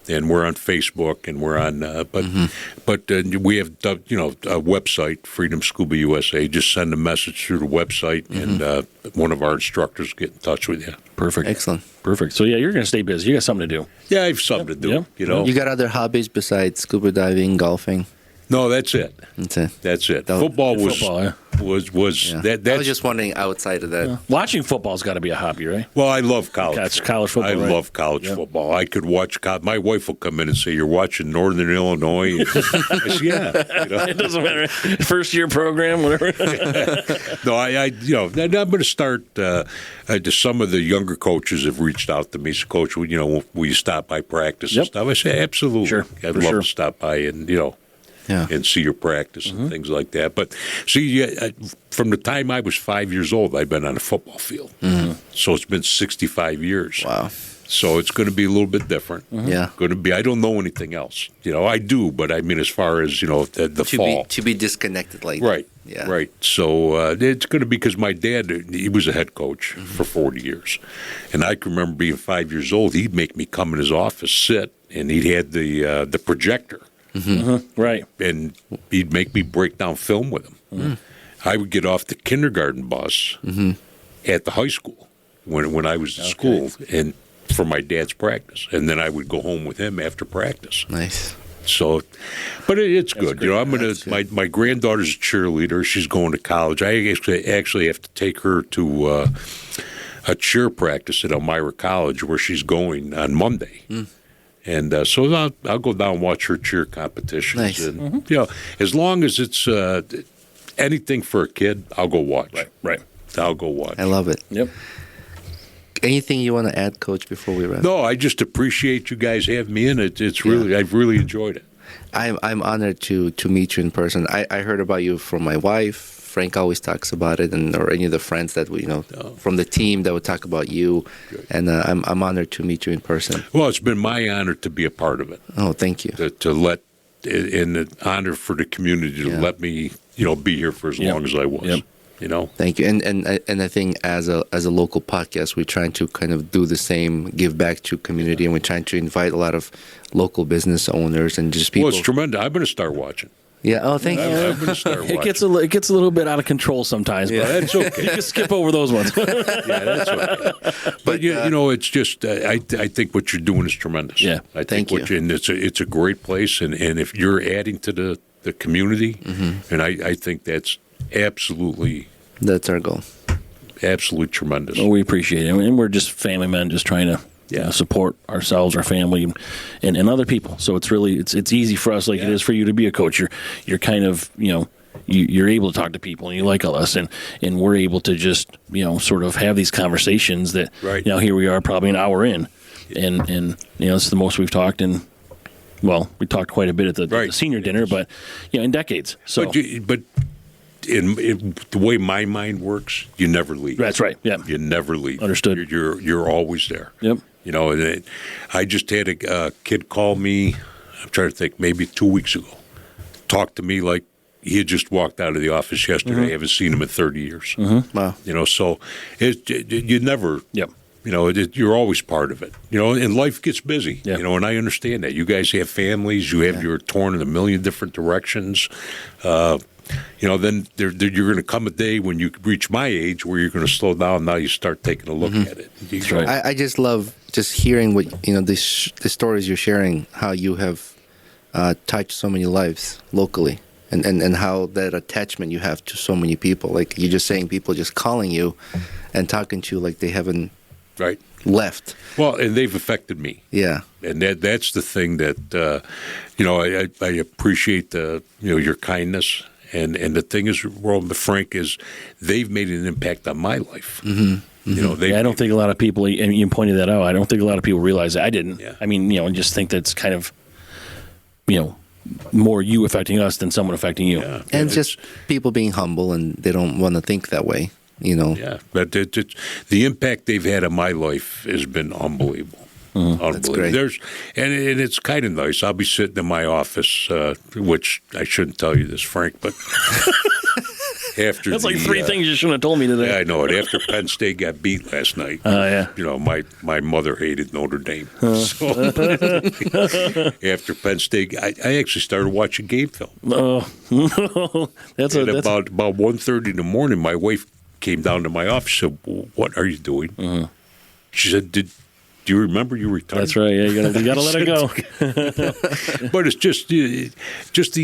And we're on Facebook, and we're on, but we have, a website, Freedom Scuba USA. Just send a message through the website, and one of our instructors will get in touch with you. Perfect. Excellent. Perfect. So yeah, you're going to stay busy. You got something to do. Yeah, I have something to do. Yeah. You know, You got other hobbies besides scuba diving, golfing? No, that's it. That's it. That's it. That- Football was Football, yeah. was Yeah. that. I That's was just wondering outside of that. Watching football's got to be a hobby, right? well, I love college. That's college football, I right? love college Yep. football. I could watch. My wife will come in and say, "You're watching Northern Illinois." I say, yeah. You know? It doesn't matter. First year program, whatever. No, I I'm going to start. Just some of the younger coaches have reached out to me. So, Coach, will you stop by practice and Yep. stuff? I say, absolutely. Sure, I'd for love sure. to stop by and Yeah. and see your practice and things like that. But see, from the time I was 5 years old, I've been on a football field. So it's been 65 years. Wow. So it's going to be a little bit different. Yeah. Going to be. I don't know anything else. I do, but I mean, as far as the fall. To be disconnected like Right. that. Yeah. Right. So it's going to be because my dad, he was a head coach for 40 years. And I can remember being 5 years old, he'd make me come in his office, sit, and he had the projector. Right. And he'd make me break down film with him. I would get off the kindergarten bus at the high school when I was at school and for my dad's practice. And then I would go home with him after practice. Nice. So, but it's good. great. I'm gonna. My granddaughter's a cheerleader. She's going to college. I actually have to take her to a cheer practice at Elmira College where she's going on Monday. And so I'll go down and watch her cheer competitions. Nice. And as long as it's anything for a kid, I'll go watch. Right. I'll go watch. I love it. Yep. Anything you want to add, Coach, before we wrap? No, I just appreciate you guys having me in. It's really I've really enjoyed it. I'm honored to meet you in person. I heard about you from my wife. Frank always talks about it, or any of the friends that from the team that would talk about you. And I'm honored to meet you in person. Well, it's been my honor to be a part of it. Oh, thank you. To let, and an honor for the community to let me, be here for as long as I was. Yep. Thank you. And I think as a local podcast, we're trying to kind of do the same, give back to community, and we're trying to invite a lot of local business owners and just people. Well, it's tremendous. I'm going to start watching. Yeah. Oh, thank you. I'm going to start watching. It gets a little bit out of control sometimes, but That's okay. you can skip over those ones. Yeah, that's okay. But it's just I think what you're doing is tremendous. Yeah, I thank think you. And it's a great place, and if you're adding to the community, and I think that's absolutely That's our goal. absolutely tremendous. Well, we appreciate it, and we're just family men, just trying to support ourselves, our family, and other people. So it's really it's easy for us, like it is for you to be a coach. You're kind of you're able to talk to people, and you like us, and we're able to just sort of have these conversations that here we are, probably an hour in, and it's the most we've talked in. Well, we talked quite a bit at the senior dinner, but in decades. So, but in the way my mind works, you never leave. That's right. Yeah, you never leave. Understood. You're always there. Yep. And I just had a kid call me. I'm trying to think, maybe 2 weeks ago. Talked to me like he had just walked out of the office yesterday. I haven't seen him in 30 years. Wow. So you never. Yep. You're always part of it. And life gets busy. Yeah. And I understand that. You guys have families. You're torn in a million different directions. Then you're going to come a day when you reach my age where you're going to slow down. Now you start taking a look at it. That's right. I just love just hearing what the stories you're sharing, how you have touched so many lives locally, and how that attachment you have to so many people. Like you're just saying, people just calling you and talking to you like they haven't left. Well, and they've affected me. Yeah. And that's the thing that I appreciate your kindness. And the thing is, Frank, is they've made an impact on my life. I don't think a lot of people, and you pointed that out, I don't think a lot of people realize that. I didn't. Yeah. I mean, and just think that's kind of, more you affecting us than someone affecting you. Yeah. And just people being humble, and they don't want to think that way, Yeah, but the impact they've had on my life has been unbelievable. Unbelievable. That's great. And it's kind of nice. I'll be sitting in my office, which I shouldn't tell you this, Frank, but after that's like three things you shouldn't have told me today. Yeah, I know it. After Penn State got beat last night, my mother hated Notre Dame. So after Penn State, I actually started watching game film. Oh, that's about 1:30 in the morning. My wife came down to my office and said, "What are you doing?" She said, Do you remember you retired? That's right. Yeah, you gotta let it go. But it's just the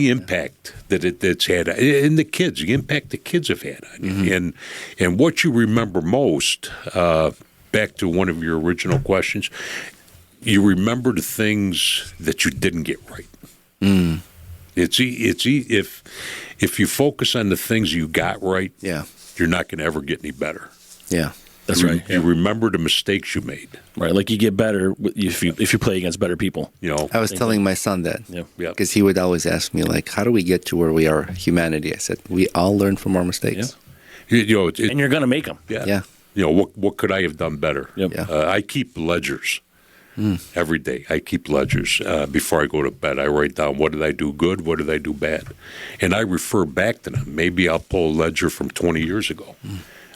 impact that it's had, and the impact the kids have had on you, and what you remember most. Back to one of your original questions, you remember the things that you didn't get right. If you focus on the things you got right, you're not going to ever get any better. Yeah. That's right. You remember the mistakes you made. Right, like you get better if you play against better people. I was telling my son that Yeah. because he would always ask me, like, how do we get to where we are, humanity? I said, we all learn from our mistakes. And you're going to make them. Yeah. What could I have done better? Yep. Yeah. I keep ledgers every day. I keep ledgers before I go to bed. I write down what did I do good, what did I do bad, and I refer back to them. Maybe I'll pull a ledger from 20 years ago.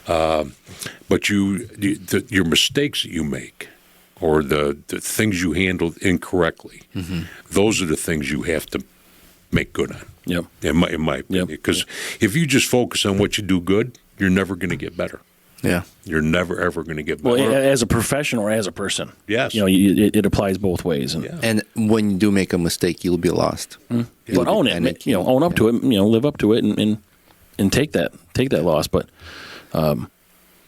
But your mistakes that you make, or the things you handled incorrectly, those are the things you have to make good on. Yep. In my opinion, because if you just focus on what you do good, you're never going to get better. Yeah. You're never, ever going to get better. Well, as a professional or as a person. Yes. It applies both ways. And when you do make a mistake, you'll be lost. But own it. Own up to it. Live up to it, and take that loss. But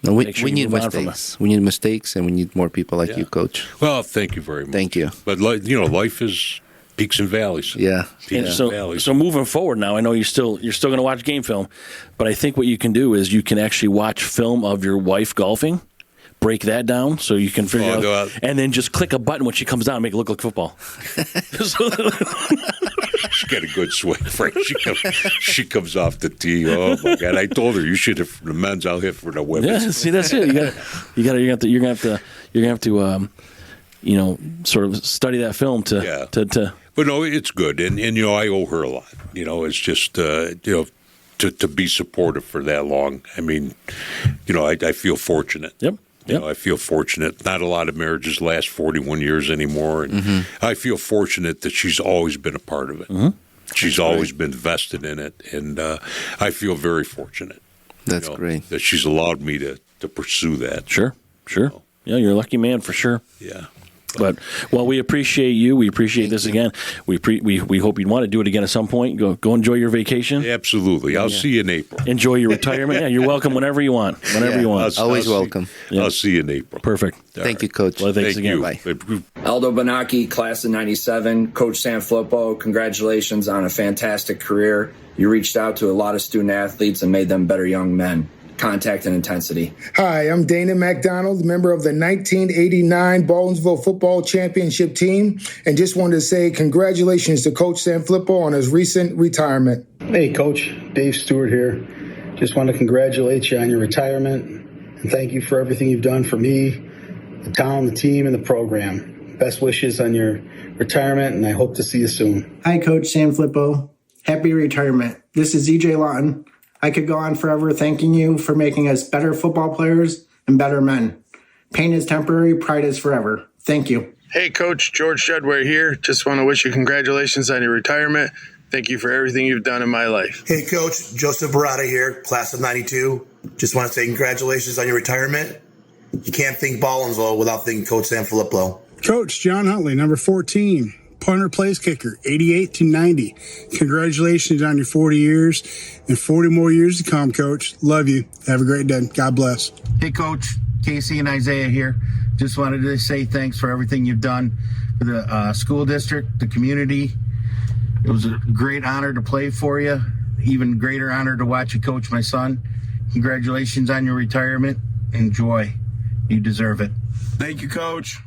we make sure you need move on from mistakes. We need mistakes, and we need more people like you, Coach. Well, thank you very much. Thank you. But life is peaks and valleys. Yeah. Peaks and valleys. So moving forward now, I know you're still going to watch game film, but I think what you can do is you can actually watch film of your wife golfing, break that down so you can figure out, and then just click a button when she comes down and make it look like football. She's got a good swing, Frank. She comes off the tee. Oh my God! I told her you should hit for the men's. I'll hit for the women's. Yeah, see, that's it. You're gonna have to sort of study that film to. But no, it's good, and I owe her a lot. It's just to be supportive for that long. I mean, I feel fortunate. Yep. I feel fortunate. Not a lot of marriages last 41 years anymore, and I feel fortunate that she's always been a part of it. She's always been vested in it, and I feel very fortunate. That's great. That she's allowed me to pursue that. Sure. Yeah, you're a lucky man for sure. Yeah. But we appreciate you. We appreciate this again. We hope you'd want to do it again at some point. Go enjoy your vacation. Absolutely. I'll see you in April. Enjoy your retirement. Yeah, you're welcome whenever you want. Whenever you want. Always welcome. I'll see you in April. Perfect. Thank you, Coach. Well, thanks Thank again. you. Bye. Aldo Bonacchi, class of 97. Coach Sanfilippo, congratulations on a fantastic career. You reached out to a lot of student athletes and made them better young men. Contact and intensity. Hi, I'm Dana McDonald, member of the 1989 Baldwinsville Football Championship team, and just wanted to say congratulations to Coach Sanfilippo on his recent retirement. Hey, Coach. Dave Stewart here. Just want to congratulate you on your retirement, and thank you for everything you've done for me, the town, the team, and the program. Best wishes on your retirement, and I hope to see you soon. Hi, Coach Sanfilippo. Happy retirement. This is EJ Lawton. I could go on forever thanking you for making us better football players and better men. Pain is temporary, pride is forever. Thank you. Hey, Coach, George Shedway here. Just want to wish you congratulations on your retirement. Thank you for everything you've done in my life. Hey, Coach, Joseph Barata here, class of 92. Just want to say congratulations on your retirement. You can't think Baldwinsville without thinking Coach Sanfilippo. Coach John Huntley, number 14, punter place kicker, 88 to 90. Congratulations on your 40 years and 40 more years to come, Coach. Love you. Have a great day. God bless. Hey, Coach. Casey and Isaiah here. Just wanted to say thanks for everything you've done for the school district, the community. It was a great honor to play for you. Even greater honor to watch you coach my son. Congratulations on your retirement. Enjoy. You deserve it. Thank you, Coach.